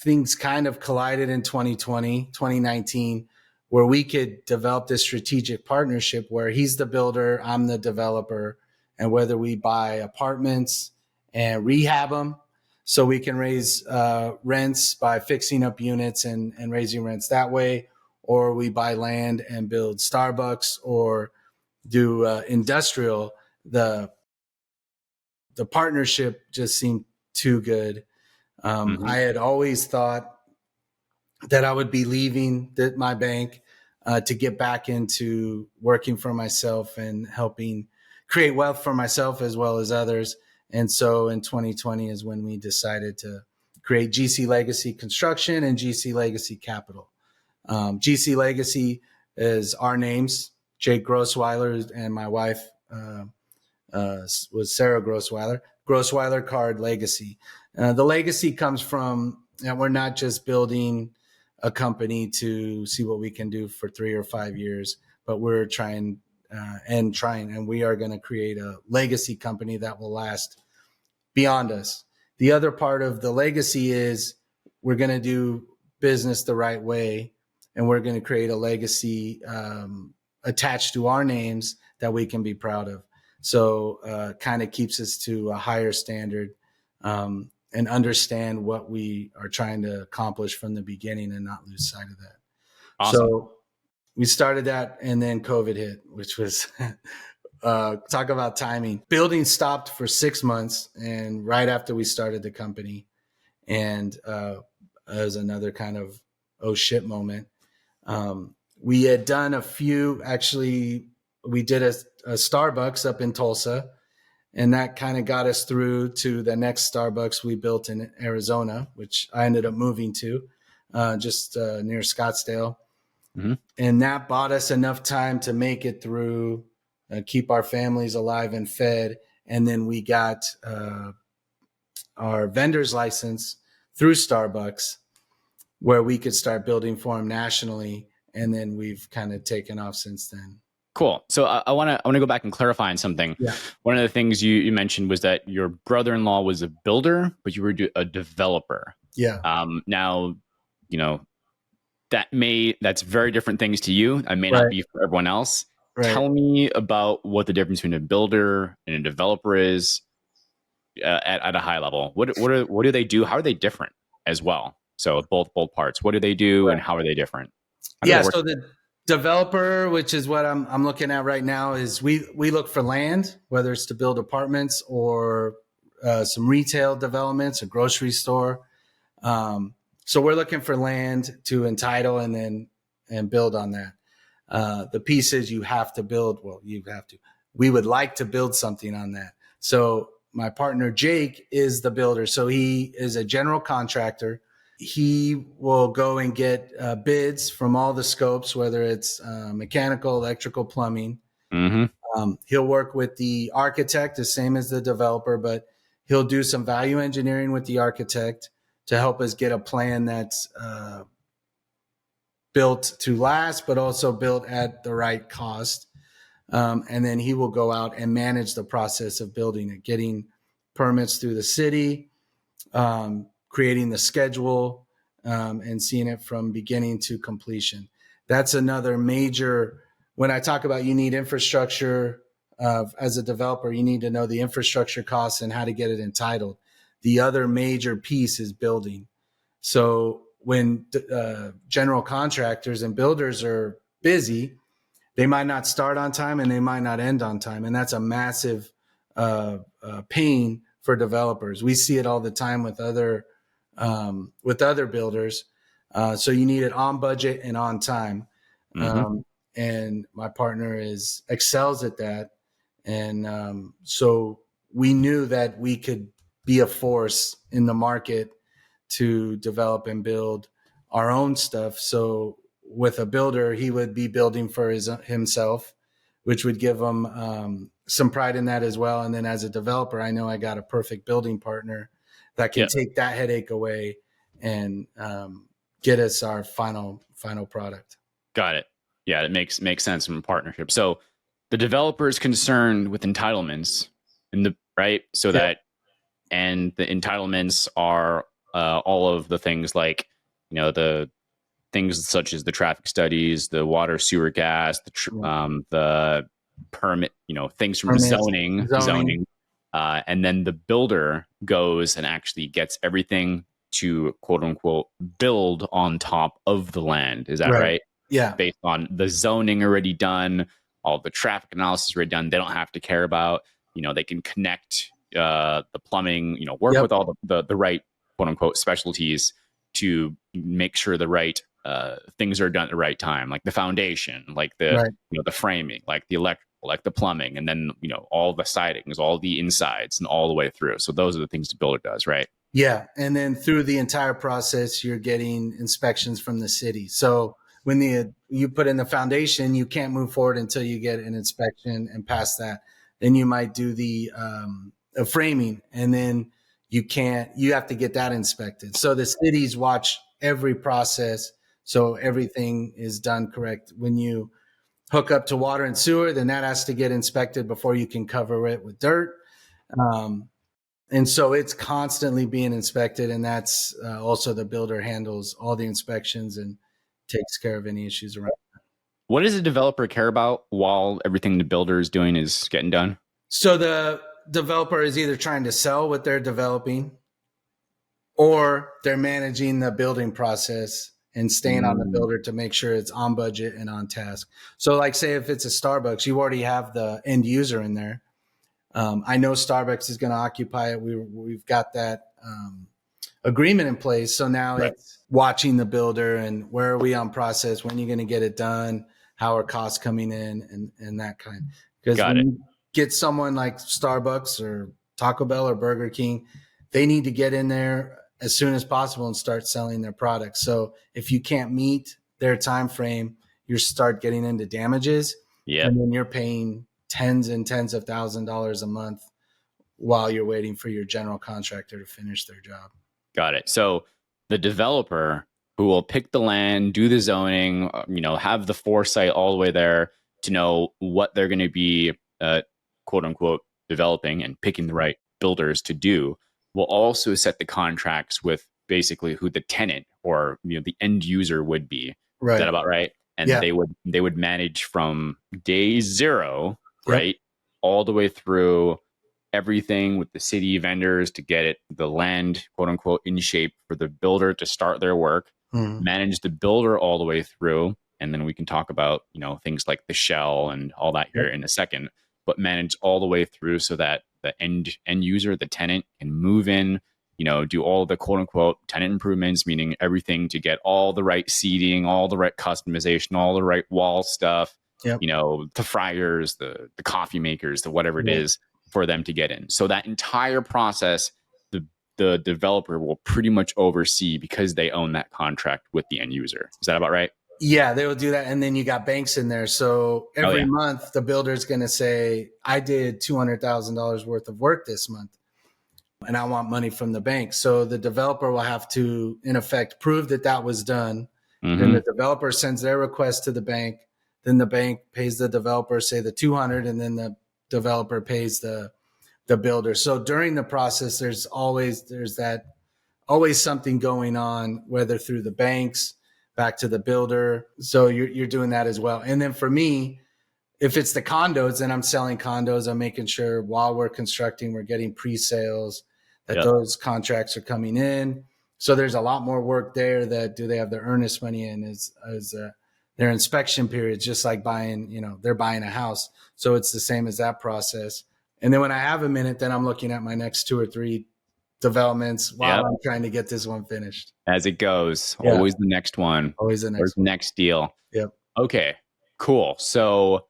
B: things kind of collided in 2019, where we could develop this strategic partnership where he's the builder, I'm the developer, and whether we buy apartments and rehab them so we can raise rents by fixing up units and raising rents that way, or we buy land and build Starbucks or do industrial, the partnership just seemed too good. I had always thought that I would be leaving my bank to get back into working for myself and helping create wealth for myself as well as others. And so in 2020 is when we decided to create GC Legacy Construction and GC Legacy Capital. GC Legacy is our names, Jake Grossweiler, and my wife was Sarah Grossweiler. Grossweiler Card Legacy. The legacy comes from that we're not just building a company to see what we can do for 3 or 5 years, but we're trying, and we are going to create a legacy company that will last beyond us. The other part of the legacy is we're going to do business the right way, and we're going to create a legacy attached to our names that we can be proud of. So kind of keeps us to a higher standard and understand what we are trying to accomplish from the beginning and not lose sight of that.
C: Awesome.
B: So we started that, and then COVID hit, which was talk about timing. Building stopped for 6 months, and right after we started the company, and it was another kind of oh shit moment. We had done a few, actually, we did a Starbucks up in Tulsa, and that kind of got us through to the next Starbucks we built in Arizona, which I ended up moving to just near Scottsdale. And that bought us enough time to make it through, keep our families alive and fed. And then we got our vendor's license through Starbucks, where we could start building for them nationally. And then we've kind of taken off since then.
C: Cool. So I want to go back and clarify on something.
B: Yeah.
C: One of the things you mentioned was that your brother-in-law was a builder, but you were a developer.
B: Yeah.
C: Now, that's very different things to you. I may not be for everyone else. Right. Tell me about what the difference between a builder and a developer is at a high level. What do they do? How are they different as well? So both parts. What do they do, and how are they different?
B: So the developer, which is what I'm looking at right now, is we look for land, whether it's to build apartments or some retail developments, a grocery store. So we're looking for land to entitle and build on that. The pieces you have to build. Well, we would like to build something on that. So my partner, Jake, is the builder. So he is a general contractor. He will go and get bids from all the scopes, whether it's mechanical, electrical, plumbing. He'll work with the architect, the same as the developer, but he'll do some value engineering with the architect to help us get a plan that's built to last, but also built at the right cost. And then he will go out and manage the process of building it, getting permits through the city, creating the schedule, and seeing it from beginning to completion. That's another major, when I talk about you need infrastructure as a developer, you need to know the infrastructure costs and how to get it entitled. The other major piece is building. So when general contractors and builders are busy, they might not start on time and they might not end on time. And that's a massive pain for developers. We see it all the time with other builders. So you need it on budget and on time. And my partner excels at that. And so we knew that we could be a force in the market to develop and build our own stuff. So with a builder, he would be building for himself, which would give him some pride in that as well. And then as a developer, I know I got a perfect building partner that can take that headache away and get us our final product.
C: Got it. Yeah, it makes sense from a partnership. So the developer is concerned with entitlements and the entitlements are all of the things like, the things such as the traffic studies, the water, sewer, gas, the permit, things from zoning. And then the builder goes and actually gets everything to quote unquote build on top of the land. Is that right?
B: Yeah.
C: Based on the zoning already done, all the traffic analysis already done. They don't have to care about, they can connect the plumbing, work with all the right quote unquote specialties to make sure the right things are done at the right time, like the foundation, like the the framing, like the electrical, like the plumbing, and then all the sidings, all the insides, and all the way through. So those are the things the builder does, right?
B: Yeah, and then through the entire process, you're getting inspections from the city. So when you put in the foundation, you can't move forward until you get an inspection and pass that. Then you might do the framing, and then you have to get that inspected. So the cities watch every process, so everything is done correct. When you hook up to water and sewer, then that has to get inspected before you can cover it with dirt. And so it's constantly being inspected, and that's also the builder handles all the inspections and takes care of any issues around that.
C: What does a developer care about while everything the builder is doing is getting done?
B: So the developer is either trying to sell what they're developing, or they're managing the building process and staying on the builder to make sure it's on budget and on task. So like say if it's a Starbucks, you already have the end user in there. I know Starbucks is going to occupy it. We've got that agreement in place. So now it's watching the builder and where are we on process? When are you going to get it done? How are costs coming in and that kind? Because when you get someone like Starbucks or Taco Bell or Burger King, they need to get in there as soon as possible and start selling their products. So if you can't meet their time frame, you start getting into damages. Yeah. And then you're paying tens and tens of $1,000s a month while you're waiting for your general contractor to finish their job.
C: Got it. So the developer who will pick the land, do the zoning, have the foresight all the way there to know what they're going to be, quote unquote, developing and picking the right builders to do, will also set the contracts with basically who the tenant or the end user would be. Right. Is that about right? And they would manage from day zero, right, all the way through everything with the city vendors to get the land, quote unquote, in shape for the builder to start their work, manage the builder all the way through. And then we can talk about, things like the shell and all that here in a second, but manage all the way through so that the end user, the tenant, can move in, do all the quote unquote tenant improvements, meaning everything to get all the right seating, all the right customization, all the right wall stuff, the fryers, the coffee makers, the whatever it is for them to get in. So that entire process, the developer will pretty much oversee because they own that contract with the end user. Is that about right?
B: Yeah, they will do that. And then you got banks in there. So every month the builder's going to say, I did $200,000 worth of work this month and I want money from the bank. So the developer will have to, in effect, prove that was done. Then the developer sends their request to the bank. Then the bank pays the developer, say the 200, and then the developer pays the builder. So during the process, there's always something going on, whether through the banks, back to the builder. So you're doing that as well. And then for me, if it's the condos, then I'm selling condos. I'm making sure while we're constructing, we're getting pre-sales, that those contracts are coming in. So there's a lot more work there. That do they have their earnest money in is their inspection periods, just like buying, they're buying a house. So it's the same as that process. And then when I have a minute, then I'm looking at my next 2 or 3 developments while I'm trying to get this one finished.
C: As it goes, always the next one.
B: Always the next
C: one. Next deal.
B: Yep.
C: Okay, cool. So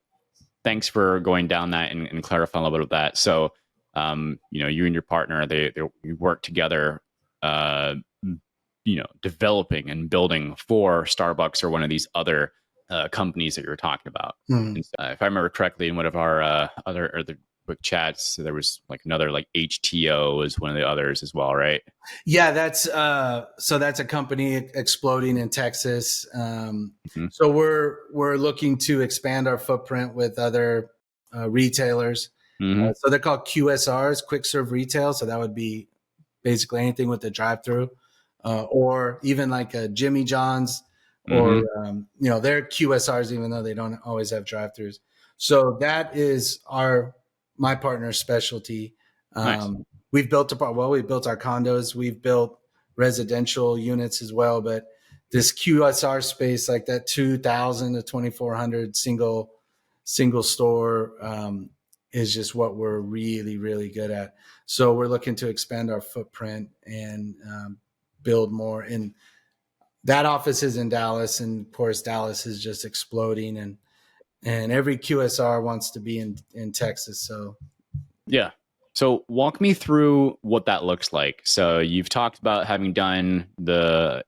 C: thanks for going down that and clarifying a little bit of that. So, you and your partner, they work together, developing and building for Starbucks or one of these other companies that you were talking about. And, if I remember correctly, in one of our other quick chats, there was like another, like HTO is one of the others as well, right?
B: Yeah, that's a company exploding in Texas. So we're looking to expand our footprint with other retailers. So they're called QSRs, quick serve retail. So that would be basically anything with the drive-through, or even like a Jimmy John's, or they're QSRs even though they don't always have drive-throughs. So that is my partner's specialty.
C: Nice.
B: We've built our condos, we've built residential units as well, but this QSR space, like that 2,000 to 2,400 single store, is just what we're really, really good at. So we're looking to expand our footprint and build more. And that office is in Dallas, and of course Dallas is just exploding, and every QSR wants to be in Texas. So
C: yeah. So walk me through what that looks like. So you've talked about having done the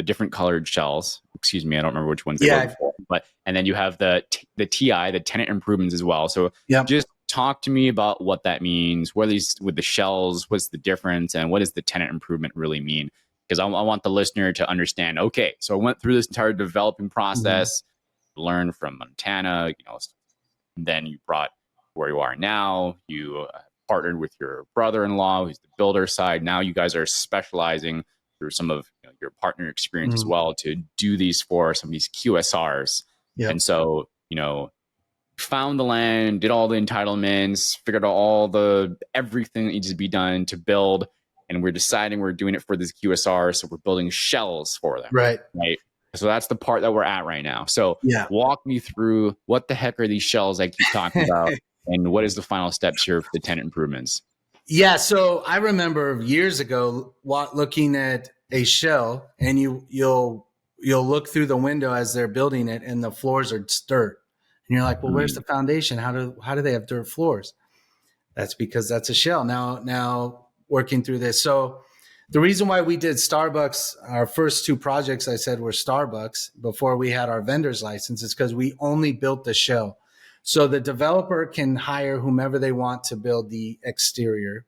C: different colored shells. Excuse me, I don't remember which ones they were before, but and then you have the TI, the tenant improvements as well. So just talk to me about what that means. What is with the shells? What's the difference, and what does the tenant improvement really mean? Because I want the listener to understand. Okay, so I went through this entire developing process, learned from Montana. Then you brought where you are now. You partnered with your brother-in-law, who's the builder side. Now you guys are specializing through some of your partner experience as well to do these for some of these QSRs. Yep. And so, found the land, did all the entitlements, figured out everything that needs to be done to build. And we're deciding we're doing it for this QSR. So we're building shells for them. Right. So that's the part that we're at right now. So walk me through, what the heck are these shells I keep talking about? And what is the final steps here for the tenant improvements?
B: Yeah, so I remember years ago looking at a shell, and you'll look through the window as they're building it, and the floors are dirt, and you're like, well, where's the foundation? How do they have dirt floors? That's because that's a shell. Now working through this, so the reason why we did Starbucks, our first 2 projects I said were Starbucks before we had our vendor's license, is because we only built the shell. So the developer can hire whomever they want to build the exterior,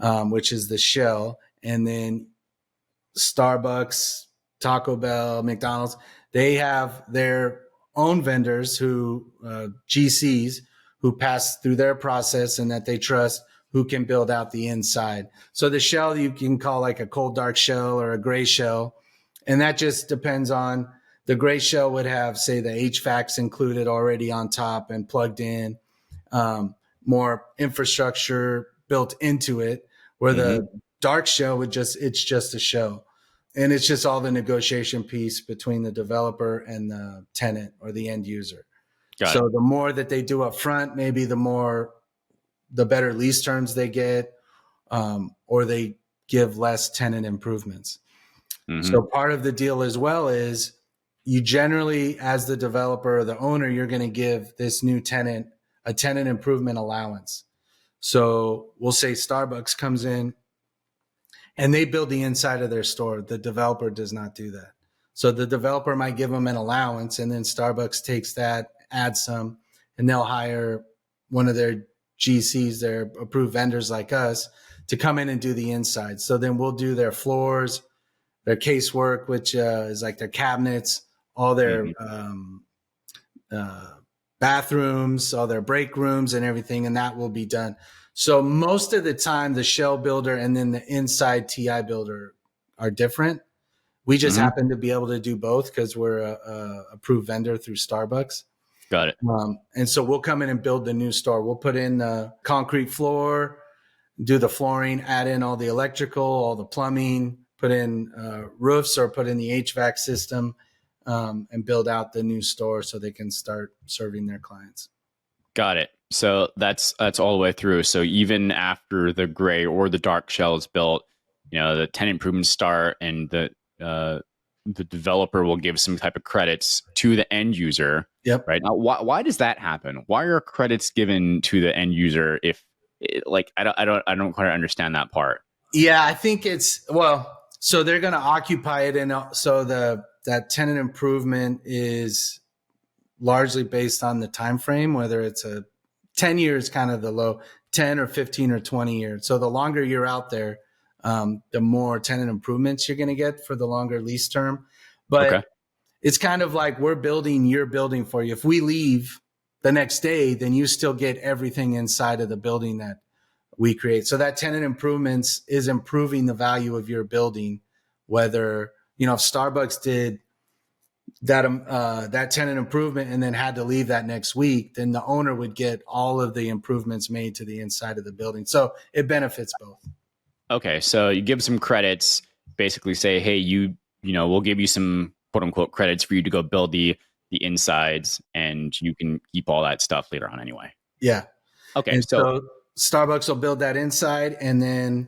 B: which is the shell. And then Starbucks, Taco Bell, McDonald's, they have their own vendors GCs, who pass through their process and that they trust, who can build out the inside. So the shell you can call like a cold dark shell or a gray shell. And that just depends on, the gray shell would have, say, the HVACs included already on top and plugged in, more infrastructure built into it, where the dark shell it's just a shell. And it's just all the negotiation piece between the developer and the tenant or the end user. So the more that they do up front, maybe the better lease terms they get, or they give less tenant improvements. So part of the deal as well is, you generally, as the developer or the owner, you're going to give this new tenant a tenant improvement allowance. So we'll say Starbucks comes in and they build the inside of their store. The developer does not do that. So the developer might give them an allowance, and then Starbucks takes that, adds some, and they'll hire one of their GCs, their approved vendors like us, to come in and do the inside. So then we'll do their floors, their casework, which is like their cabinets, all their bathrooms, all their break rooms and everything, and that will be done. So most of the time, the shell builder and then the inside TI builder are different. We just happen to be able to do both because we're a approved vendor through Starbucks.
C: Got it.
B: And so we'll come in and build the new store. We'll put in the concrete floor, do the flooring, add in all the electrical, all the plumbing, put in roofs or put in the HVAC system, and build out the new store so they can start serving their clients.
C: Got it. So that's all the way through. So even after the gray or the dark shell is built, the tenant improvements start, and the developer will give some type of credits to the end user.
B: Yep.
C: Right. Now, why does that happen? Why are credits given to the end user? If I don't quite understand that part.
B: Yeah, I think so they're going to occupy it, and so that tenant improvement is largely based on the time frame, whether it's a 10 years, kind of the low 10 or 15 or 20 years. So the longer you're out there, the more tenant improvements you're going to get for the longer lease term. But It's kind of like you're building for you. If we leave the next day, then you still get everything inside of the building that we create. So that tenant improvements is improving the value of your building. Whether, if Starbucks did that tenant improvement and then had to leave that next week, then the owner would get all of the improvements made to the inside of the building. So it benefits both. Okay.
C: So you give some credits, basically say, hey, we'll give you some quote unquote credits for you to go build the insides, and you can keep all that stuff later on anyway.
B: Yeah.
C: Okay.
B: And so Starbucks will build that inside, and then,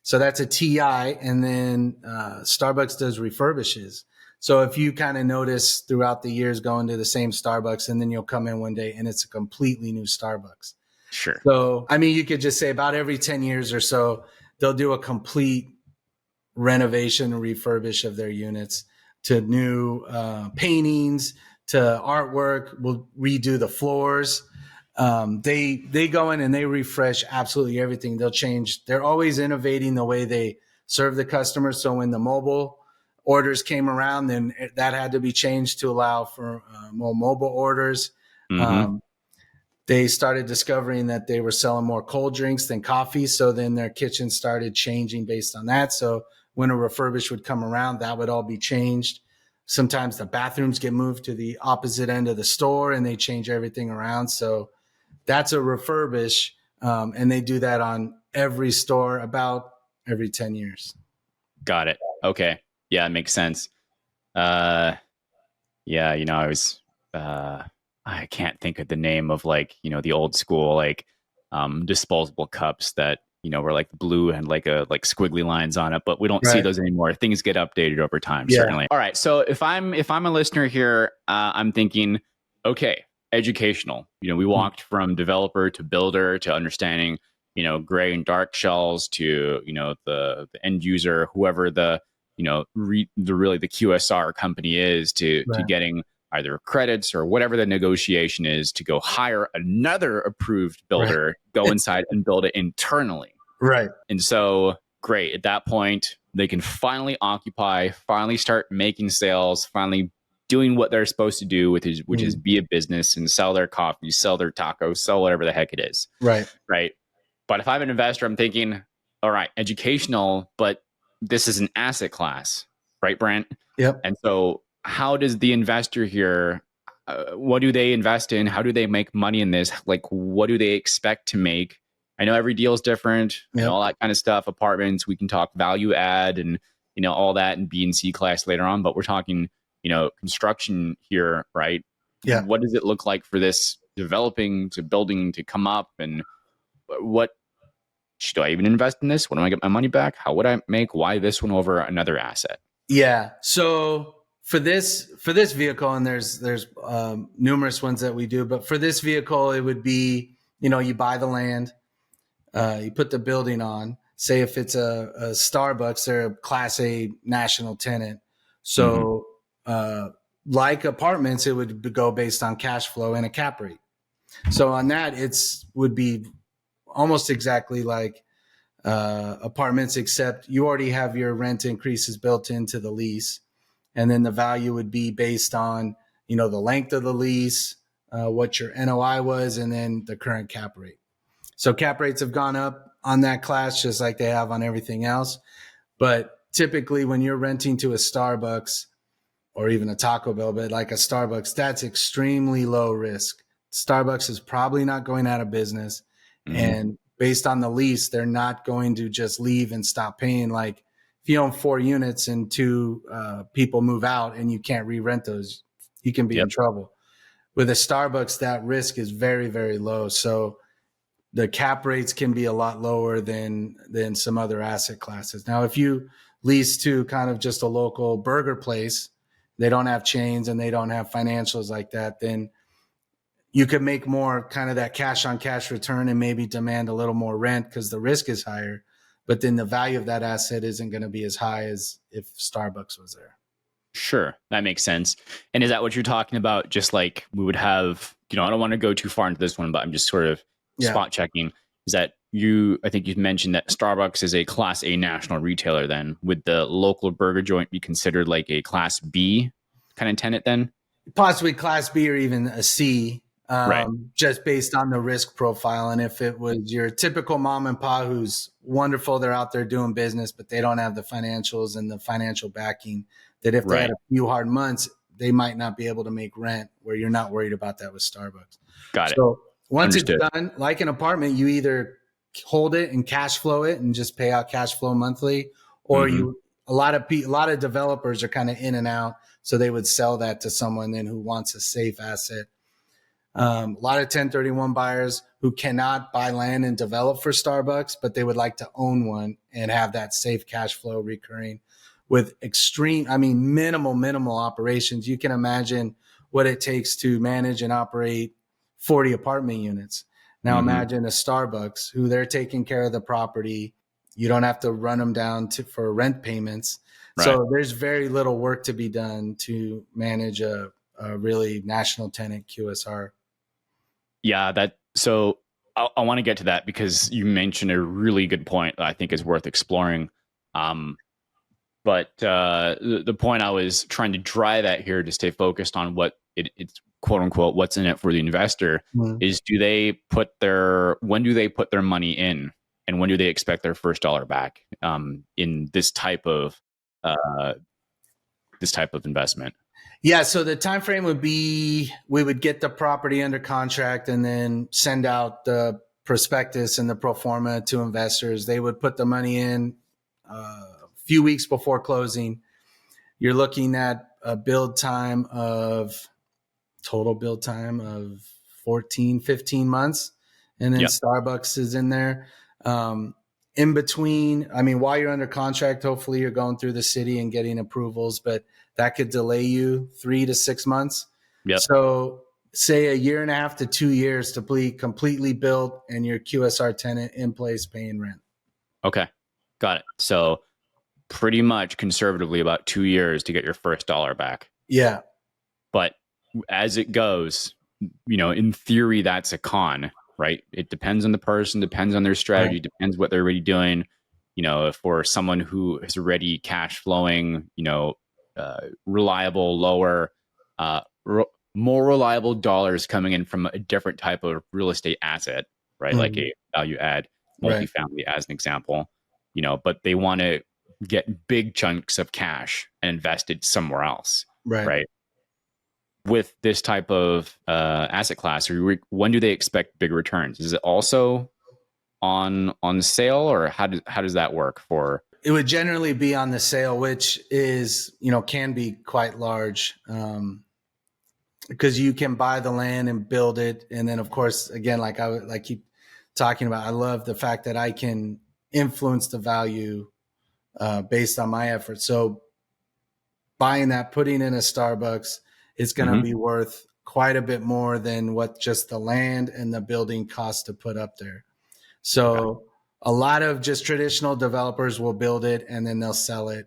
B: so that's a TI, and then Starbucks does refurbishes. So if you kind of notice throughout the years going to the same Starbucks, and then you'll come in one day and it's a completely new Starbucks.
C: Sure.
B: So, you could just say about every 10 years or so, they'll do a complete renovation and refurbish of their units to new paintings, to artwork. We'll redo the floors. They go in and they refresh absolutely everything. They'll change. They're always innovating the way they serve the customer. So when the mobile orders came around, then that had to be changed to allow for more mobile orders.
C: Mm-hmm.
B: They started discovering that they were selling more cold drinks than coffee. So then their kitchen started changing based on that. So when a refurbish would come around, that would all be changed. Sometimes the bathrooms get moved to the opposite end of the store and they change everything around. So that's a refurbish. And they do that on every store about every 10 years.
C: Got it. Okay. Yeah, it makes sense. I was, I can't think of the name of the old school, disposable cups that, were like blue and like squiggly lines on it, but we don't see those anymore. Things get updated over time. Yeah. Certainly. All right. So if I'm a listener here, I'm thinking, okay, educational, we walked from developer to builder to understanding, gray and dark shells to, the end user, whoever the QSR company is to getting either credits or whatever the negotiation is to go hire another approved builder, go inside and build it internally.
B: Right.
C: And so, great. At that point, they can finally occupy, finally start making sales, finally doing what they're supposed to do, which is be a business and sell their coffee, sell their tacos, sell whatever the heck it is.
B: Right.
C: Right. But if I'm an investor, I'm thinking, all right, educational, but this is an asset class, right, Brent?
B: Yep.
C: And so how does the investor here, what do they invest in? How do they make money in this? What do they expect to make? I know every deal is different, all that kind of stuff. Apartments, we can talk value add and, all that in B and C class later on, but we're talking, construction here, right?
B: Yeah.
C: What does it look like for this developing to building to come up, and what should I even invest in this? When do I get my money back? How would I make? Why this one over another asset?
B: Yeah. So for this vehicle, and there's numerous ones that we do, but for this vehicle, it would be, you buy the land, you put the building on. Say if it's a Starbucks, they're a Class A national tenant. So like apartments, it would go based on cash flow and a cap rate. So on that, would be almost exactly like apartments, except you already have your rent increases built into the lease. And then the value would be based on, the length of the lease, what your NOI was, and then the current cap rate. So cap rates have gone up on that class, just like they have on everything else. But typically when you're renting to a Starbucks or even a Taco Bell, but like a Starbucks, that's extremely low risk. Starbucks is probably not going out of business. And based on the lease, they're not going to just leave and stop paying. Like if you own 4 units and 2 people move out and you can't re-rent those, you can be in trouble. With a Starbucks, that risk is very, very low. So the cap rates can be a lot lower than some other asset classes. Now, if you lease to kind of just a local burger place, they don't have chains and they don't have financials like that, then you could make more kind of that cash on cash return and maybe demand a little more rent because the risk is higher. But then the value of that asset isn't going to be as high as if Starbucks was there.
C: Sure. That makes sense. And is that what you're talking about? Just like we would have, I don't want to go too far into this one, but I'm just sort of spot checking. Is that I think you mentioned that Starbucks is a Class A national retailer then. Would the local burger joint be considered like a Class B kind of tenant then?
B: Possibly Class B or even a C,
C: right.
B: Just based on the risk profile. And if it was your typical mom and pop who's wonderful, they're out there doing business, but they don't have the financials and the financial backing, that if they had a few hard months, they might not be able to make rent, where you're not worried about that with Starbucks.
C: Got it.
B: So once
C: Understood.
B: it's done, like an apartment, you either hold it and cash flow it and just pay out cash flow monthly, or a lot of developers are kind of in and out. So they would sell that to someone then who wants a safe asset. A lot of 1031 buyers who cannot buy land and develop for Starbucks, but they would like to own one and have that safe cash flow recurring with minimal operations. You can imagine what it takes to manage and operate 40 apartment units. Now imagine a Starbucks who they're taking care of the property. You don't have to run them down for rent payments. Right. So there's very little work to be done to manage a really national tenant QSR.
C: Yeah, so I want to get to that because you mentioned a really good point that I think is worth exploring. But the point I was trying to drive at here to stay focused on what it's quote unquote, what's in it for the investor is when do they put their money in and when do they expect their first dollar back in this type of investment?
B: Yeah, so the time frame would be we would get the property under contract and then send out the prospectus and the pro forma to investors. They would put the money in a few weeks before closing. You're looking at a total build time of 14, 15 months. And then Starbucks is in there. In between, while you're under contract, hopefully you're going through the city and getting approvals, but that could delay you 3 to 6 months. Yep. So say a year and a half to 2 years to be completely built and your QSR tenant in place paying rent.
C: Okay. Got it. So pretty much conservatively about 2 years to get your first dollar back.
B: Yeah. But
C: as it goes, in theory, that's a con, right? It depends on the person, depends on their strategy, depends what they're already doing. For someone who is already cash flowing, reliable, lower, more reliable dollars coming in from a different type of real estate asset, right? Like a value add multifamily as an example, but they want to get big chunks of cash and invest it somewhere else, right? With this type of asset class, when do they expect big returns? Is it also on sale, or how does that work for?
B: It would generally be on the sale, which is, can be quite large because you can buy the land and build it. And then, of course, again, like I keep talking about, I love the fact that I can influence the value based on my efforts. So buying that, putting in a Starbucks, it's going to be worth quite a bit more than what just the land and the building costs to put up there. So a lot of just traditional developers will build it and then they'll sell it,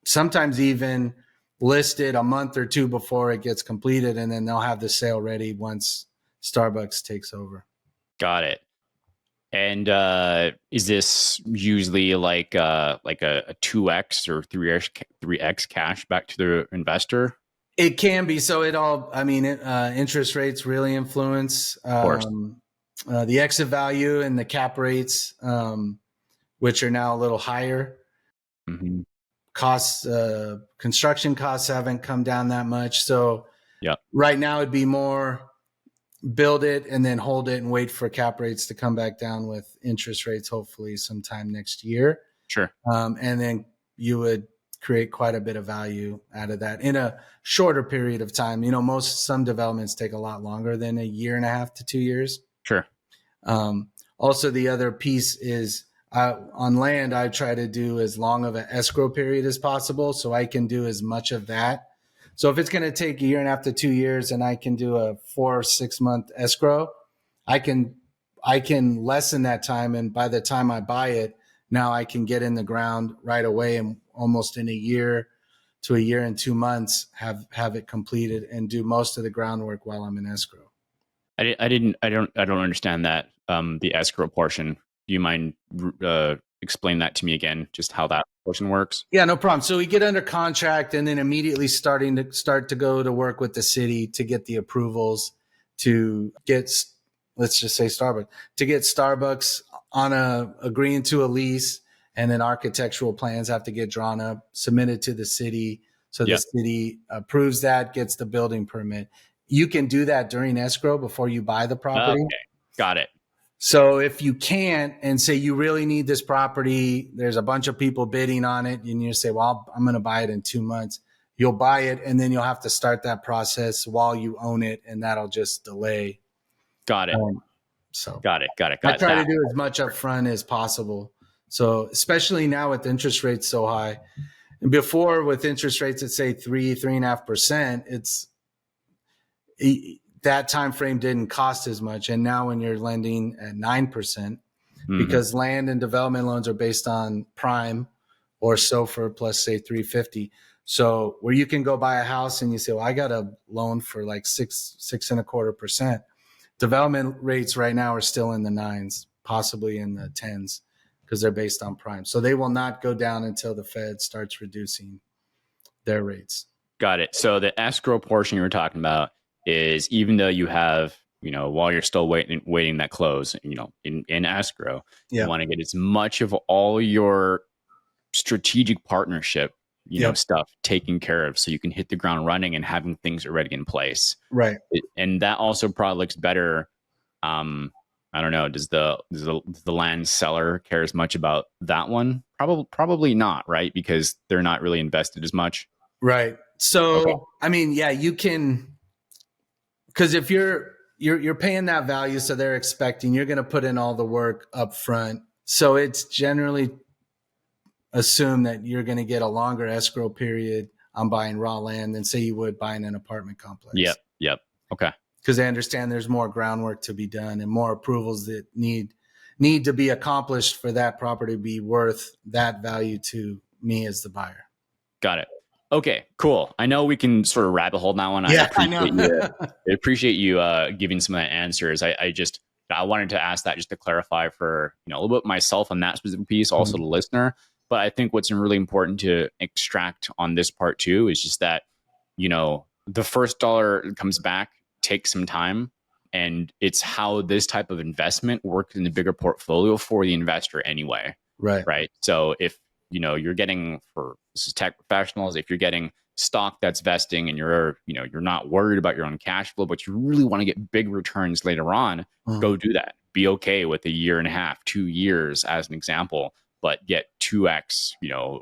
B: sometimes even list it a month or two before it gets completed, and then they'll have the sale ready once Starbucks takes over.
C: Got it. And is this usually like a 2x or 3x cash back to the investor?
B: It can be. So interest rates really influence the exit value and the cap rates, which are now a little higher. Costs, construction costs haven't come down that much. So right now it'd be more build it and then hold it and wait for cap rates to come back down with interest rates, hopefully sometime next year.
C: Sure.
B: And then you would create quite a bit of value out of that in a shorter period of time. Some developments take a lot longer than a year and a half to 2 years.
C: Sure.
B: Also, the other piece is on land, I try to do as long of an escrow period as possible so I can do as much of that. So if it's going to take a year and a half to 2 years and I can do a 4 or 6 month escrow, I can lessen that time. And by the time I buy it, now I can get in the ground right away and almost in a year to a year and 2 months have it completed and do most of the groundwork while I'm in escrow.
C: I don't understand that. The escrow portion. Do you mind explain that to me again? Just how that portion works?
B: Yeah, no problem. So we get under contract and then immediately start to go to work with the city to get the approvals to get, let's just say Starbucks, to get Starbucks on agreeing to a lease, and then architectural plans have to get drawn up, submitted to the city. So the city approves that, gets the building permit. You can do that during escrow before you buy the property.
C: Okay, got it.
B: So if you can't and say you really need this property, there's a bunch of people bidding on it, and you say, well, I'm going to buy it in 2 months. You'll buy it, and then you'll have to start that process while you own it, and that'll just delay.
C: Got it. Got it.
B: I try to do as much upfront as possible. So especially now with interest rates so high, and before with interest rates at say 3.5%, that time frame didn't cost as much. And now when you're lending at 9%, because land and development loans are based on prime or SOFR plus say 350. So where you can go buy a house and you say, well, I got a loan for like 6.25%. Development rates right now are still in the 9s, possibly in the 10s, because they're based on prime. So they will not go down until the Fed starts reducing their rates. Got it.
C: So the escrow portion you were talking about is, even though you have, while you're still waiting that close, in escrow, you want to get as much of all your strategic partnership, stuff taken care of, so you can hit the ground running and having things already in place.
B: Right.
C: And that also probably looks better. I don't know. Does the land seller care as much about that one? Probably not, right? Because they're not really invested as much.
B: Right. So, I mean, yeah, you can, because if you're paying that value, so they're expecting you're going to put in all the work up front. So it's generally assume that you're going to get a longer escrow period on buying raw land than say you would buying an apartment complex.
C: Yep. Okay.
B: Because they understand there's more groundwork to be done and more approvals that need to be accomplished for that property to be worth that value to me as the buyer.
C: Got it. Okay, cool. I know we can sort of rabbit hole that one. I appreciate you giving some of the answers. I wanted to ask that just to clarify for a little bit myself on that specific piece, also the listener. But I think what's really important to extract on this part too is just that the first dollar comes back takes some time, and it's how this type of investment works in the bigger portfolio for the investor anyway. Right. So if you're getting, for this is tech professionals, if you're getting stock that's vesting and you're not worried about your own cash flow, but you really want to get big returns later on, go do that. Be okay with a year and a half, 2 years as an example, but get 2x,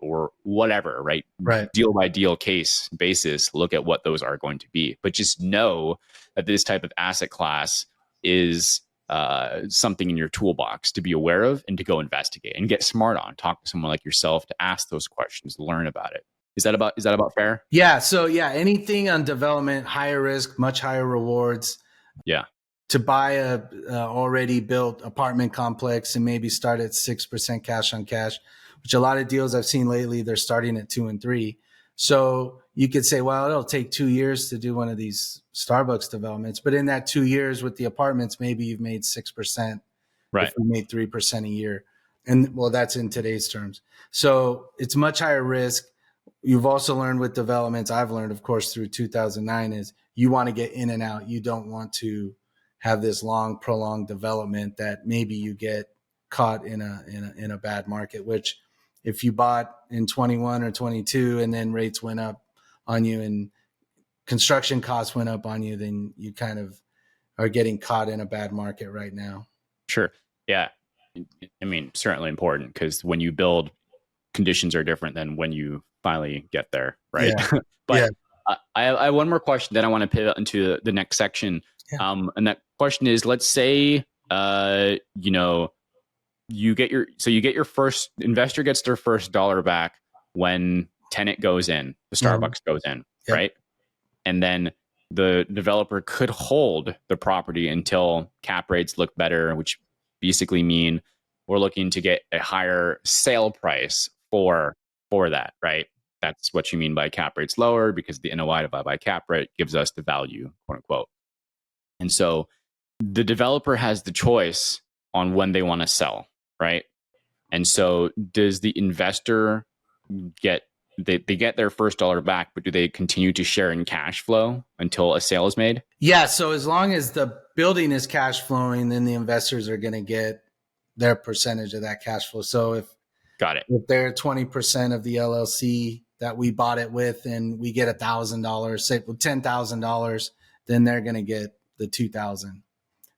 C: or whatever, right? Deal by deal case basis, look at what those are going to be. But just know that this type of asset class is something in your toolbox to be aware of and to go investigate and get smart on. Talk to someone like yourself to ask those questions, learn about it. Is that about fair?
B: Yeah. So anything on development, higher risk, much higher rewards.
C: Yeah.
B: To buy a already built apartment complex and maybe start at 6% cash on cash, which a lot of deals I've seen lately, they're starting at 2 and 3. So you could say, well, it'll take 2 years to do one of these Starbucks developments. But in that 2 years with the apartments, maybe you've made 6%.
C: Right.
B: If you made 3% a year. And well, that's in today's terms. So it's much higher risk. You've also learned with developments, I've learned, of course, through 2009, is you want to get in and out. You don't want to have this long, prolonged development that maybe you get caught in a bad market, which if you bought in 21 or 22 and then rates went up on you and construction costs went up on you, then you kind of are getting caught in a bad market right now.
C: Sure. Yeah. I mean, certainly important, because when you build conditions are different than when you finally get there, right?
B: Yeah.
C: But
B: Yeah.
C: I have one more question. Then I want to pivot into the next section.
B: Yeah.
C: And that question is: let's say, you get your first investor gets their first dollar back when tenant goes in, the Starbucks goes in,
B: Yep.
C: right? And then the developer could hold the property until cap rates look better, which basically mean we're looking to get a higher sale price for that, right? That's what you mean by cap rates lower, because the NOI divided by cap rate gives us the value, quote unquote. And so the developer has the choice on when they want to sell, right? And so does the investor get they get their first dollar back, but do they continue to share in cash flow until a sale is made?
B: Yeah. So as long as the building is cash flowing, then the investors are going to get their percentage of that cash flow. So if they're 20% of the LLC that we bought it with, and we get $1,000, say $10,000, then they're going to get the $2,000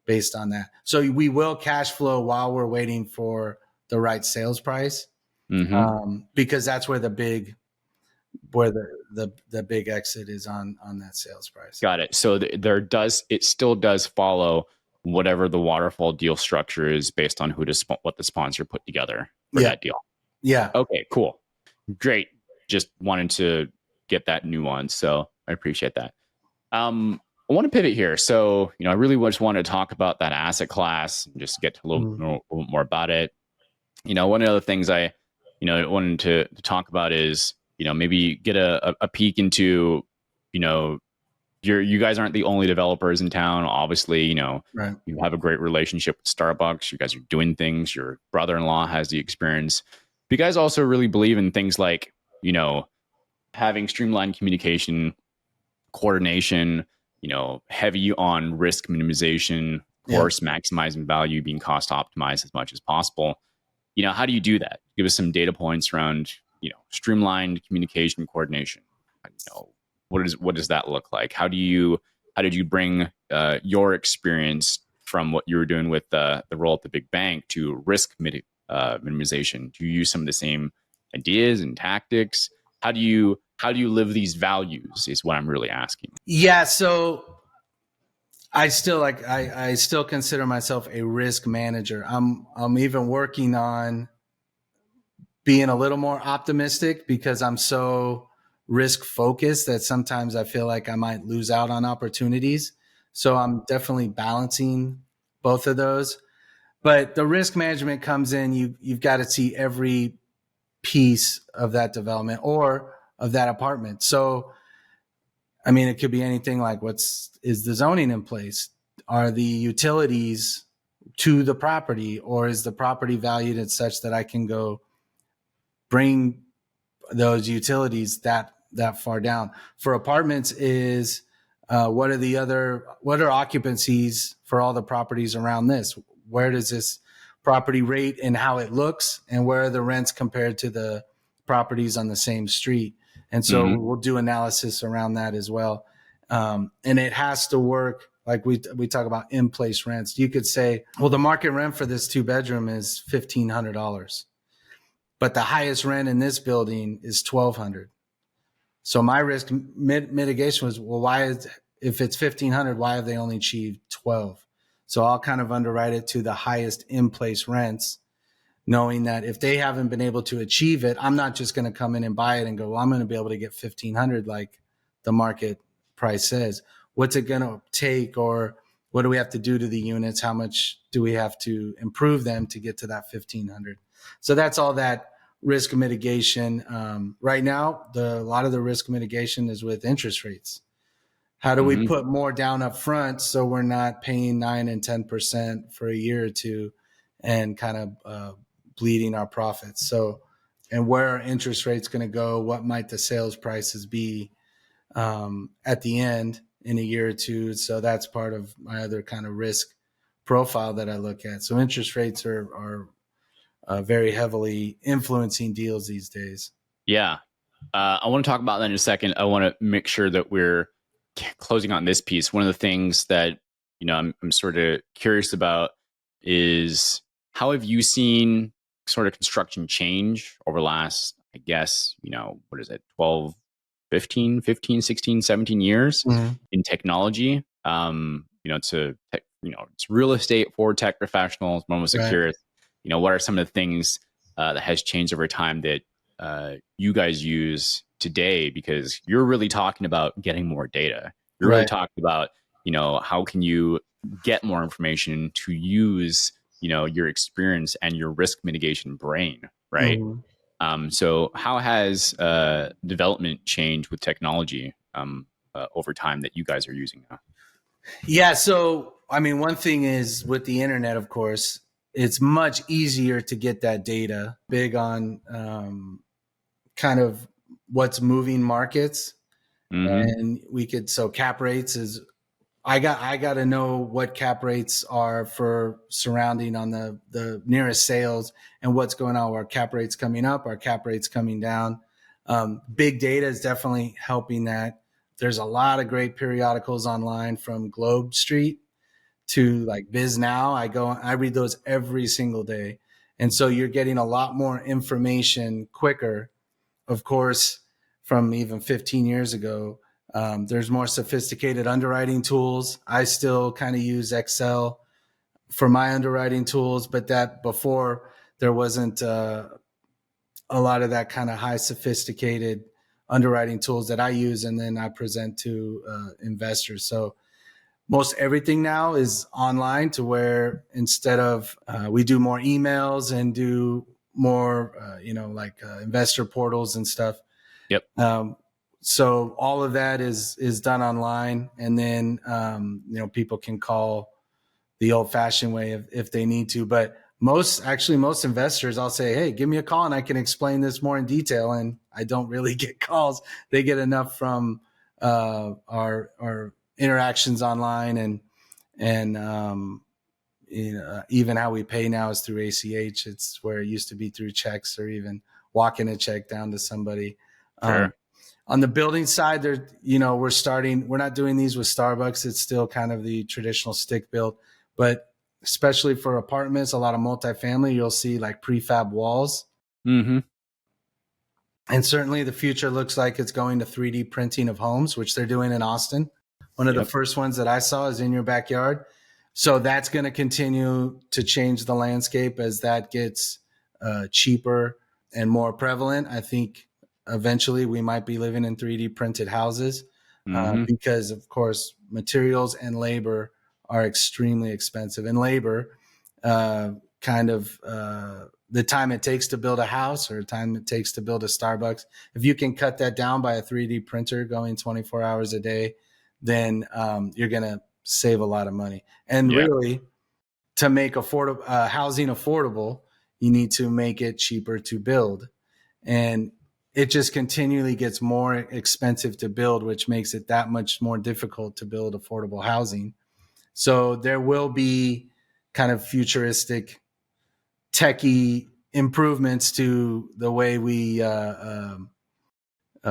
B: based on that. So we will cash flow while we're waiting for the right sales price, because that's where the big exit is on that sales price.
C: Got it. So it still does follow whatever the waterfall deal structure is based on what the sponsor put together for that deal.
B: Yeah.
C: Okay, cool. Great. Just wanted to get that nuance. So I appreciate that. I want to pivot here. So, I really just want to talk about that asset class and just get a little more about it. One of the things I wanted to talk about is, maybe get a peek into, you guys aren't the only developers in town. Obviously,
B: Right.
C: You have a great relationship with Starbucks. You guys are doing things. Your brother-in-law has the experience. But you guys also really believe in things like, having streamlined communication, coordination, heavy on risk minimization, of course, maximizing value, being cost optimized as much as possible. How do you do that? Give us some data points around, streamlined communication coordination. What does that look like? How did you bring your experience from what you were doing with the role at the big bank to risk minimization? Do you use some of the same ideas and tactics? How do you live these values is what I'm really asking.
B: Yeah. So I still consider myself a risk manager. I'm even working on being a little more optimistic, because I'm so risk focused that sometimes I feel like I might lose out on opportunities. So I'm definitely balancing both of those. But the risk management comes in, you've got to see every piece of that development or of that apartment. So, I mean, it could be anything like, is the zoning in place? Are the utilities to the property, or is the property valued at such that I can go bring those utilities that far down? For apartments is, what are occupancies for all the properties around this? Where does this property rate and how it looks, and where are the rents compared to the properties on the same street? And so we'll do analysis around that as well. And it has to work. Like we talk about in-place rents. You could say, well, the market rent for this 2-bedroom is $1,500, but the highest rent in this building is $1,200. So my risk mitigation was, well, if it's $1,500, why have they only achieved $1,200? So I'll kind of underwrite it to the highest in-place rents, knowing that if they haven't been able to achieve it, I'm not just going to come in and buy it and go, well, I'm going to be able to get $1,500 like the market price says. What's it going to take, or what do we have to do to the units? How much do we have to improve them to get to that $1,500? So that's all that risk mitigation. Right now, a lot of the risk mitigation is with interest rates. How do we put more down up front so we're not paying 9 and 10% for a year or two and kind of bleeding our profits? So, and where are interest rates going to go? What might the sales prices be at the end in a year or two? So that's part of my other kind of risk profile that I look at. So interest rates are very heavily influencing deals these days.
C: Yeah. I want to talk about that in a second. I want to make sure that we're closing on this piece. One of the things that, I'm sort of curious about is, how have you seen sort of construction change over the last, I guess, what is it, 12, 15, 16, 17 years in technology? It's real estate for tech professionals. I'm almost curious, what are some of the things that has changed over time that you guys use today? Because you're really talking about getting more data. You're really talking about, how can you get more information to use, your experience and your risk mitigation brain, right? So how has development changed with technology over time that you guys are using now?
B: Yeah. So, I mean, one thing is with the internet, of course, it's much easier to get that data. Big on kind of what's moving markets. And cap rates is, I got to know what cap rates are for surrounding on the nearest sales and what's going on. Are cap rates coming up? Are cap rates coming down? Big data is definitely helping that. There's a lot of great periodicals online, from Globe Street to like Biz Now. I read those every single day. And so you're getting a lot more information quicker. Of course, from even 15 years ago, there's more sophisticated underwriting tools. I still kind of use Excel for my underwriting tools, but that before there wasn't a lot of that kind of high sophisticated underwriting tools that I use and then I present to investors. So most everything now is online, to where instead of we do more emails and do more, investor portals and stuff.
C: Yep.
B: So all of that is done online, and then people can call the old-fashioned way if they need to. But most investors, I'll say, hey, give me a call and I can explain this more in detail. And I don't really get calls. They get enough from our interactions online, and even how we pay now is through ACH. It's where it used to be through checks, or even walking a check down to somebody.
C: Sure.
B: On the building side, we're not doing these with Starbucks. It's still kind of the traditional stick build, but especially for apartments, a lot of multifamily, you'll see like prefab walls. And certainly the future looks like it's going to 3D printing of homes, which they're doing in Austin. One of the first ones that I saw is in your backyard. So that's going to continue to change the landscape as that gets cheaper and more prevalent. I think eventually we might be living in 3D printed houses because, of course, materials and labor are extremely expensive. And labor, the time it takes to build a house or time it takes to build a Starbucks, if you can cut that down by a 3D printer going 24 hours a day, then you're going to save a lot of money. And really, to make housing affordable, you need to make it cheaper to build. And it just continually gets more expensive to build, which makes it that much more difficult to build affordable housing. So there will be kind of futuristic, techie improvements to the way we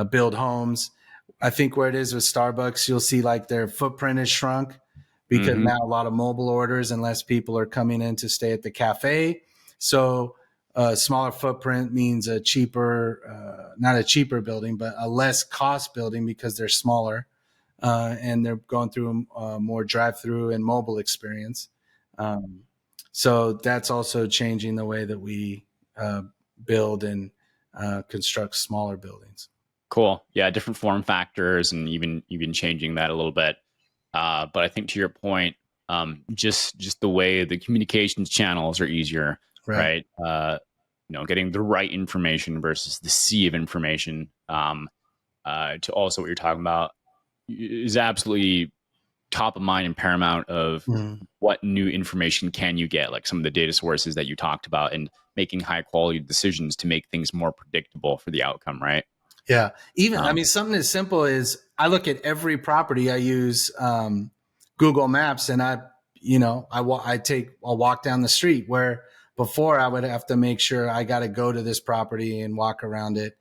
B: build homes. I think where it is with Starbucks, you'll see like their footprint is shrunk because now a lot of mobile orders and less people are coming in to stay at the cafe. So a smaller footprint means a cheaper, not a cheaper building, but a less cost building because they're smaller. And they're going through a more drive-through and mobile experience. So that's also changing the way that we build and construct smaller buildings.
C: Cool. Yeah, different form factors, and even changing that a little bit. But I think to your point, just the way the communications channels are easier, right? Getting the right information versus the sea of information. To also what you're talking about is absolutely top of mind and paramount of what new information can you get, like some of the data sources that you talked about, and making high quality decisions to make things more predictable for the outcome, right?
B: Yeah. Even, something as simple as I look at every property. I use Google Maps, and I'll walk down the street, where before I would have to make sure I got to go to this property and walk around it.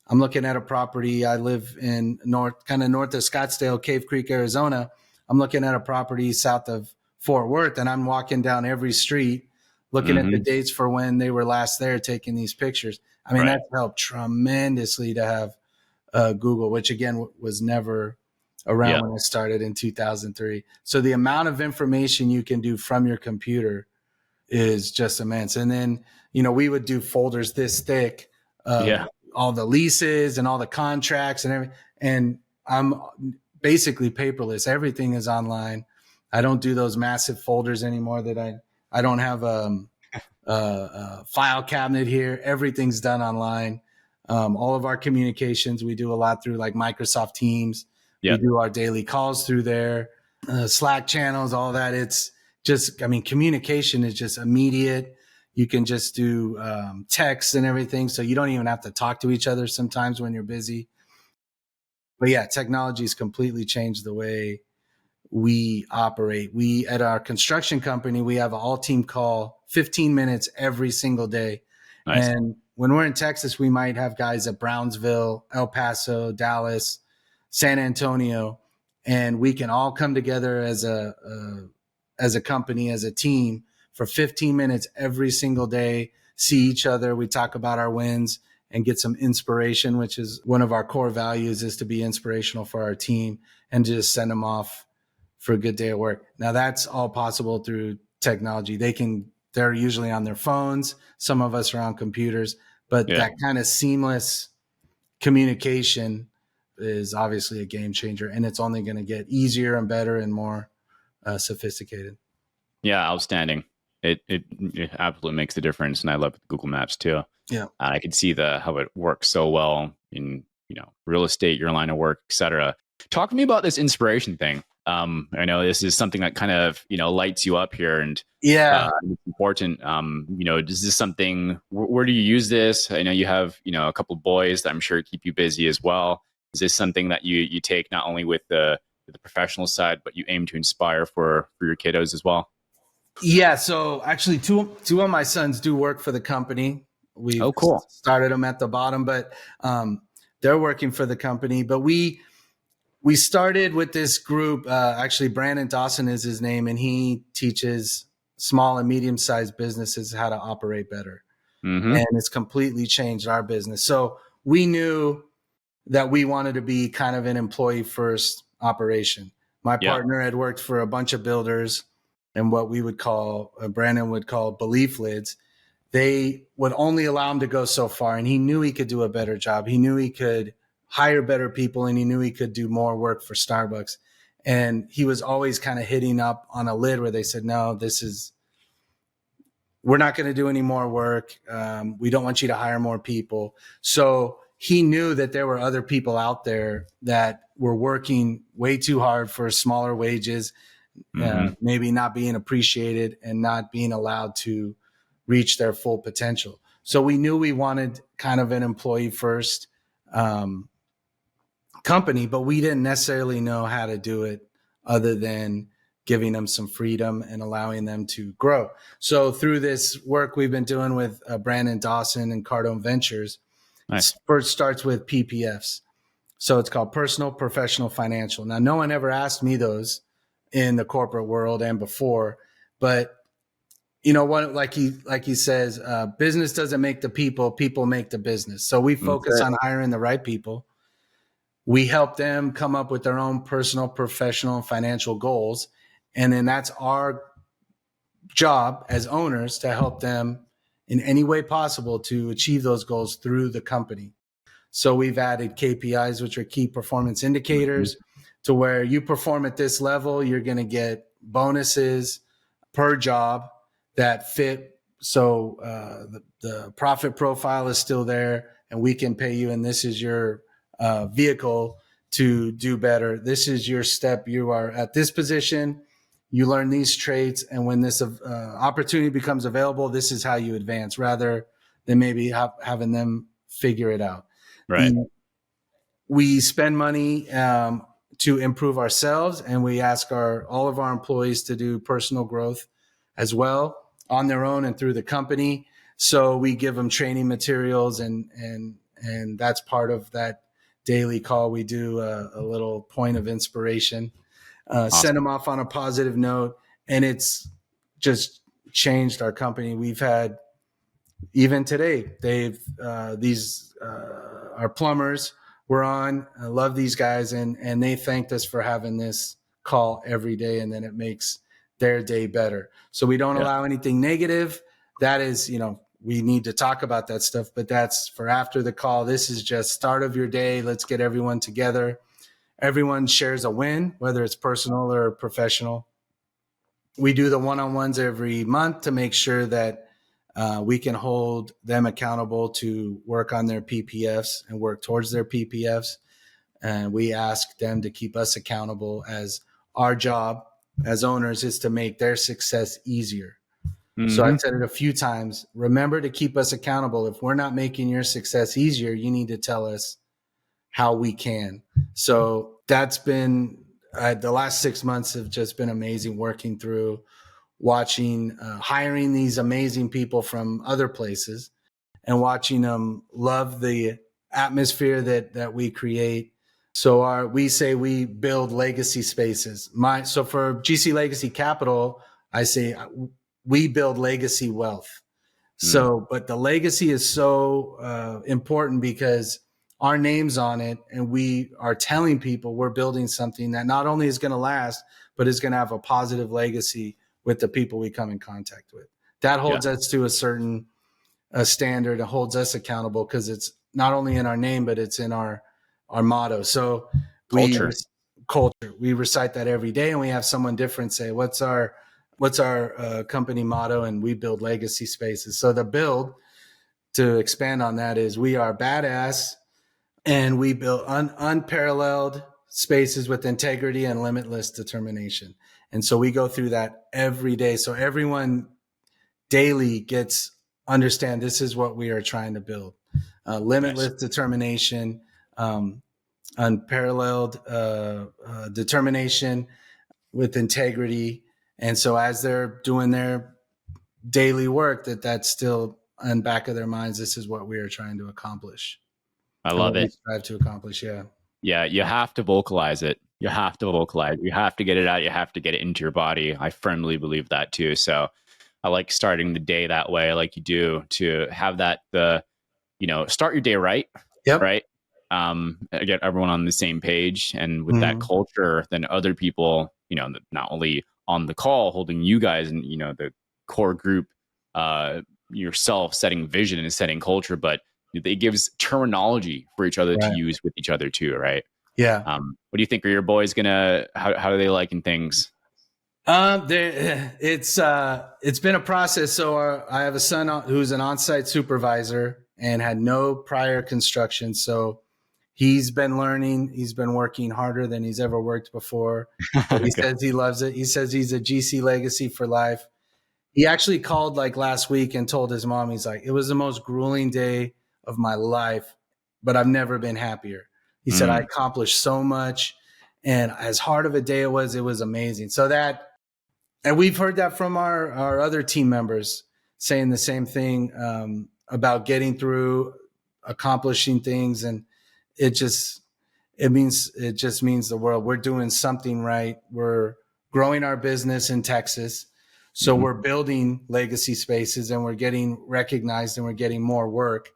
B: I'm looking at a property. I live in north of Scottsdale, Cave Creek, Arizona. I'm looking at a property south of Fort Worth, and I'm walking down every street looking at the dates for when they were last there, taking these pictures. I mean, that's helped tremendously to have Google, which again was never around when I started in 2003. So the amount of information you can do from your computer is just immense. And then, we would do folders this thick, all the leases and all the contracts and everything. And I'm basically paperless. Everything is online. I don't do those massive folders anymore I don't have a file cabinet here. Everything's done online. All of our communications, we do a lot through like Microsoft Teams. We do our daily calls through there, Slack channels, all that. It's just, communication is just immediate. You can just do texts and everything. So you don't even have to talk to each other sometimes when you're busy. But yeah, technology's completely changed the way we operate. At our construction company, we have an all-team call, 15 minutes every single day. Nice. And when we're in Texas, we might have guys at Brownsville, El Paso, Dallas, San Antonio, and we can all come together as a company, as a team for 15 minutes every single day, see each other. We talk about our wins and get some inspiration, which is one of our core values, is to be inspirational for our team and just send them off for a good day of work. Now that's all possible through technology. They're usually on their phones. Some of us are on computers, but that kind of seamless communication is obviously a game changer, and it's only going to get easier and better and more sophisticated. Yeah,
C: outstanding. It absolutely makes the difference, and I love Google Maps too.
B: Yeah,
C: I could see how it works so well in real estate, your line of work, etc. Talk to me about this inspiration thing. I know this is something that kind of lights you up here, and it's important. Is this something? Where do you use this? I know you have a couple of boys that I'm sure keep you busy as well. Is this something that you take not only with the professional side, but you aim to inspire for your kiddos as well?
B: Yeah. So actually, two of my sons do work for the company. We
C: cool.
B: Started them at the bottom, but they're working for the company. But we started with this group. Actually, Brandon Dawson is his name, and he teaches small and medium-sized businesses how to operate better. And it's completely changed our business. So we knew that we wanted to be kind of an employee-first operation. My partner had worked for a bunch of builders, and what we would call, Brandon would call belief lids. They would only allow him to go so far, and he knew he could do a better job. He knew he could hire better people, and he knew he could do more work for Starbucks. And he was always kind of hitting up on a lid where they said, no, we're not going to do any more work. We don't want you to hire more people. So he knew that there were other people out there that were working way too hard for smaller wages, maybe not being appreciated and not being allowed to reach their full potential. So we knew we wanted kind of an employee first company, but we didn't necessarily know how to do it other than giving them some freedom and allowing them to grow. So through this work we've been doing with Brandon Dawson and Cardone Ventures, first starts with PPFs. So it's called personal, professional, financial. Now, no one ever asked me those in the corporate world and before, but what, like he says, business doesn't make the people, people make the business. So we focus on hiring the right people. We help them come up with their own personal, professional, financial goals. And then that's our job as owners to help them in any way possible to achieve those goals through the company. So we've added KPIs, which are key performance indicators, to where you perform at this level, you're going to get bonuses per job that fit. So the profit profile is still there, and we can pay you, and this is your vehicle to do better. This is your step. You are at this position. You learn these traits, and when this opportunity becomes available, this is how you advance, rather than maybe having them figure it out.
C: Right.
B: We spend money to improve ourselves, and we ask all of our employees to do personal growth as well on their own and through the company. So we give them training materials, and that's part of that daily call. We do a little point of inspiration, awesome. Send them off on a positive note, and it's just changed our company. We've had, even today, our plumbers were on. I love these guys, and they thanked us for having this call every day, and then it makes their day better. So we don't allow anything negative. That is, we need to talk about that stuff, but that's for after the call. This is just start of your day. Let's get everyone together. Everyone shares a win, whether it's personal or professional. We do the one-on-ones every month to make sure that we can hold them accountable to work on their PPFs and work towards their PPFs. And we ask them to keep us accountable, as our job as owners is to make their success easier. Mm-hmm. So I've said it a few times. Remember to keep us accountable. If we're not making your success easier, you need to tell us how we can. So that's been the last 6 months have just been amazing, working through, watching, hiring these amazing people from other places and watching them love the atmosphere that we create. So we say we build legacy spaces. So for GC Legacy Capital, I say we build legacy wealth. So, but the legacy is so important because our name's on it, and we are telling people we're building something that not only is going to last, but is going to have a positive legacy with the people we come in contact with. That holds us to a certain standard. It holds us accountable because it's not only in our name, but it's in our motto. So culture. We recite that every day, and we have someone different say, what's our company motto? And we build legacy spaces. So the build, to expand on that, is we are badass, and we build unparalleled spaces with integrity and limitless determination. And so we go through that every day. So everyone daily understand this is what we are trying to build. Limitless determination, unparalleled determination with integrity. And so as they're doing their daily work, that's still in the back of their minds, this is what we are trying to accomplish.
C: I love it.
B: We strive to accomplish, yeah.
C: Yeah, you have to vocalize it. You have to vocalize. You have to get it out. You have to get it into your body. I firmly believe that too. So I like starting the day that way, like you do, to have that, start your day right.
B: Yep.
C: Right. Get everyone on the same page. And with that culture, then other people, not only on the call holding you guys and, the core group, yourself setting vision and setting culture, but it gives terminology for each other to use with each other too, right?
B: Yeah.
C: What do you think? Are your boys how are they liking things?
B: It's been a process. So I have a son who's an on-site supervisor and had no prior construction. So he's been learning. He's been working harder than he's ever worked before. He says he loves it. He says he's a GC legacy for life. He actually called last week and told his mom, he's like, it was the most grueling day of my life, but I've never been happier. He said, I accomplished so much, and as hard of a day it was amazing. So and we've heard that from our other team members saying the same thing about getting through, accomplishing things. And it just means the world. We're doing something right. We're growing our business in Texas. So we're building legacy spaces, and we're getting recognized, and we're getting more work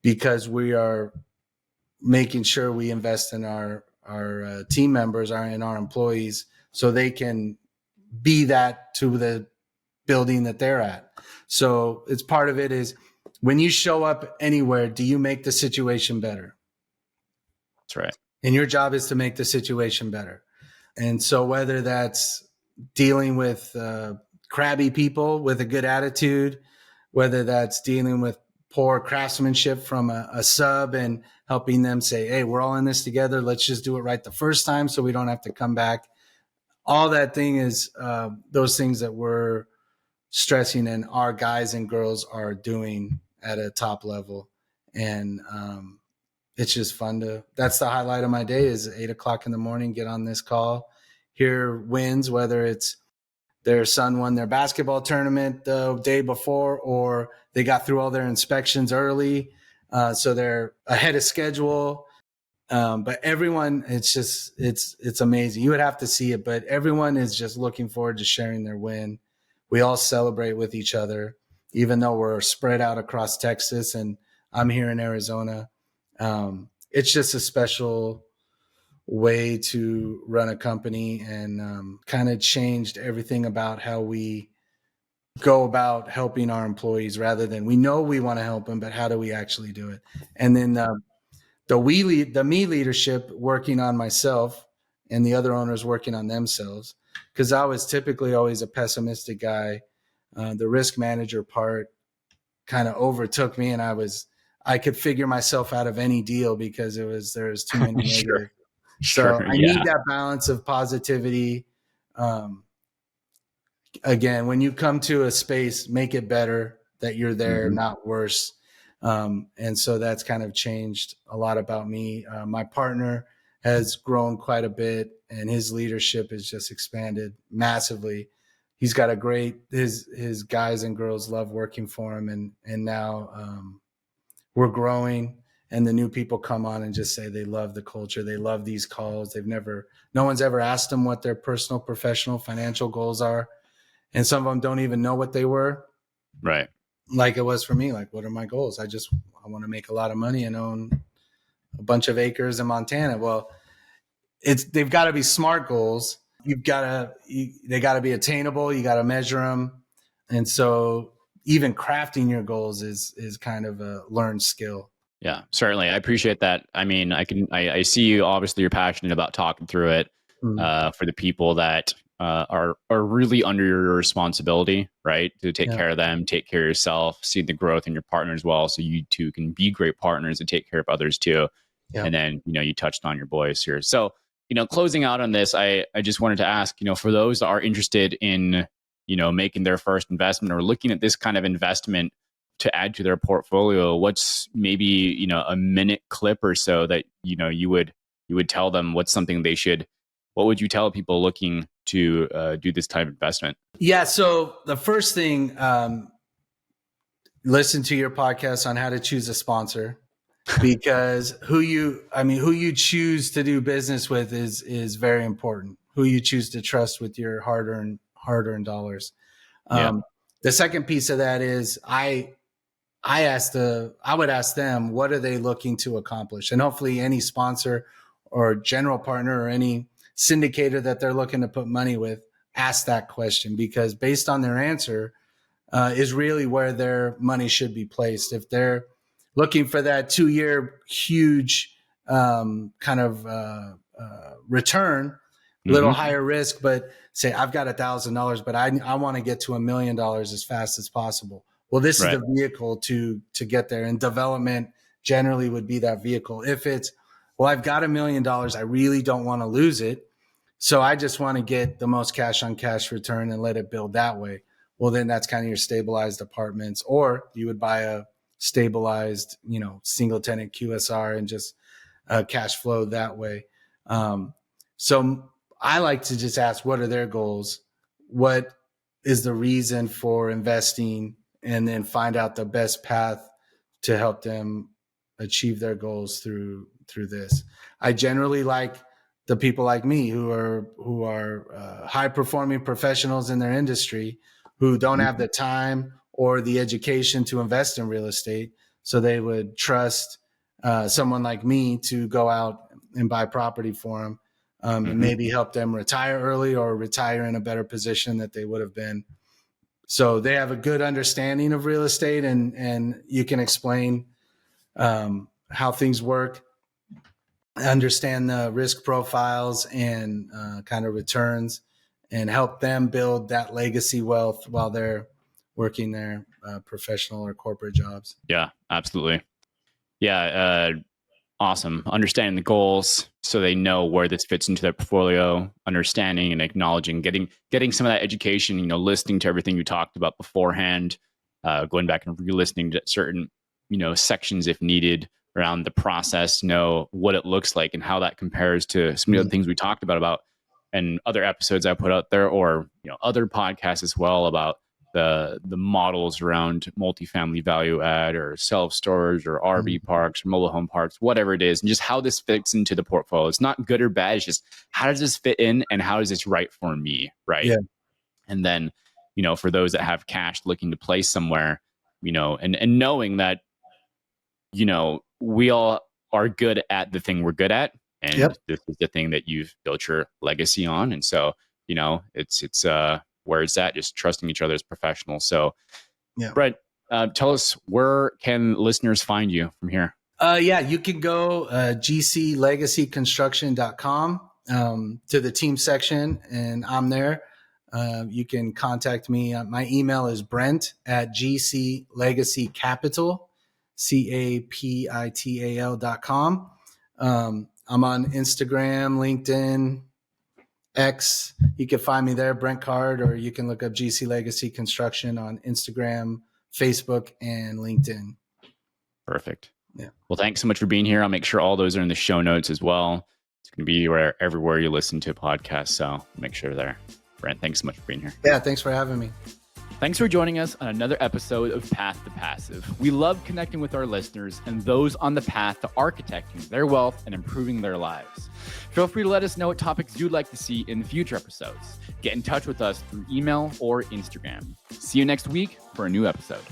B: because we are making sure we invest in our team members, and our employees, so they can be that to the building that they're at. So it's part of it is when you show up anywhere, do you make the situation better?
C: That's right.
B: And your job is to make the situation better. And so whether that's dealing with crabby people with a good attitude, whether that's dealing with poor craftsmanship from a sub and helping them say, hey, we're all in this together. Let's just do it right the first time so we don't have to come back. All that thing is those things that we're stressing and our guys and girls are doing at a top level. And it's just fun that's the highlight of my day is 8:00 in the morning, get on this call, hear wins, whether it's their son won their basketball tournament the day before, or they got through all their inspections early. So they're ahead of schedule. But everyone, it's amazing. You would have to see it, but everyone is just looking forward to sharing their win we all celebrate with each other, even though we're spread out across Texas and I'm here in Arizona. It's just a special way to run a company, and kind of changed everything about how we go about helping our employees, rather than we know we want to help them, but how do we actually do it? And then the me leadership working on myself and the other owners working on themselves, because I was typically always a pessimistic guy. The risk manager part kind of overtook me, and I could figure myself out of any deal because there's too many negatives. So I need that balance of positivity. Again, when you come to a space, make it better that you're there, not worse. And so that's kind of changed a lot about me. My partner has grown quite a bit, and his leadership has just expanded massively. He's got his guys and girls love working for him. And now we're growing, and the new people come on and just say they love the culture. They love these calls. No one's ever asked them what their personal, professional, financial goals are. And some of them don't even know what they were.
C: Right.
B: Like it was for me. Like, what are my goals? I want to make a lot of money and own a bunch of acres in Montana. Well, they've got to be smart goals. They got to be attainable. You got to measure them. And so even crafting your goals is kind of a learned skill.
C: Yeah, certainly. I appreciate that. I mean, I see you, obviously you're passionate about talking through it for the people that are really under your responsibility, right? To take care of them, take care of yourself, see the growth in your partner as well. So you two can be great partners and take care of others too. Yeah. And then, you touched on your boys here. So, closing out on this, I just wanted to ask, for those that are interested in, making their first investment or looking at this kind of investment to add to their portfolio, what's maybe, a minute clip or so that, you would tell them what would you tell people looking to do this type of investment? Yeah.
B: So the first thing, listen to your podcast on how to choose a sponsor, because who you choose to do business with is very important. Who you choose to trust with your hard-earned dollars. The second piece of that is I would ask them, what are they looking to accomplish? And hopefully any sponsor or general partner or any syndicator that they're looking to put money with, ask that question, because based on their answer is really where their money should be placed. If they're looking for that 2-year huge kind of return, little higher risk, but say I've got $1,000, but I want to get to $1 million as fast as possible. Well, this is the vehicle to get there, and development generally would be that vehicle. If it's, well, I've got $1 million, I really don't want to lose it, so I just want to get the most cash on cash return and let it build that way. Well, then that's kind of your stabilized apartments, or you would buy a stabilized, single tenant QSR and just cash flow that way. So I like to just ask, what are their goals? What is the reason for investing? And then find out the best path to help them achieve their goals through this. I generally like the people like me who are high performing professionals in their industry, who don't have the time or the education to invest in real estate. So they would trust someone like me to go out and buy property for them, and maybe help them retire early or retire in a better position that they would have been. So they have a good understanding of real estate, and you can explain how things work, understand the risk profiles and kind of returns, and help them build that legacy wealth while they're working their professional or corporate jobs.
C: Yeah, absolutely. Yeah. Awesome. Understanding the goals so they know where this fits into their portfolio, understanding and acknowledging, getting some of that education, listening to everything you talked about beforehand, going back and re-listening to certain, sections if needed around the process, know what it looks like and how that compares to some of the things we talked about and other episodes I put out there, or, other podcasts as well about the models around multifamily value add or self-storage or RV parks or mobile home parks, whatever it is, and just how this fits into the portfolio. It's not good or bad. It's just, how does this fit in and how is this right for me? Right. Yeah. And then, for those that have cash looking to place somewhere, and knowing that, we all are good at the thing we're good at. And this is the thing that you've built your legacy on. And so, it's where it's at, just trusting each other as professionals. So, Brent, tell us, where can listeners find you from here?
B: You can go gclegacyconstruction.com to the team section, and I'm there. You can contact me. My email is brent@gclegacycapital.com. I'm on Instagram, LinkedIn, X. You can find me there, Brent Card, or you can look up GC Legacy Construction on Instagram, Facebook, and LinkedIn.
C: Perfect.
B: Yeah.
C: Well, thanks so much for being here. I'll make sure all those are in the show notes as well. It's going to be everywhere you listen to a podcast, so make sure they're there. Brent, thanks so much for being here.
B: Yeah, thanks for having me.
C: Thanks for joining us on another episode of Path to Passive. We love connecting with our listeners and those on the path to architecting their wealth and improving their lives. Feel free to let us know what topics you'd like to see in future episodes. Get in touch with us through email or Instagram. See you next week for a new episode.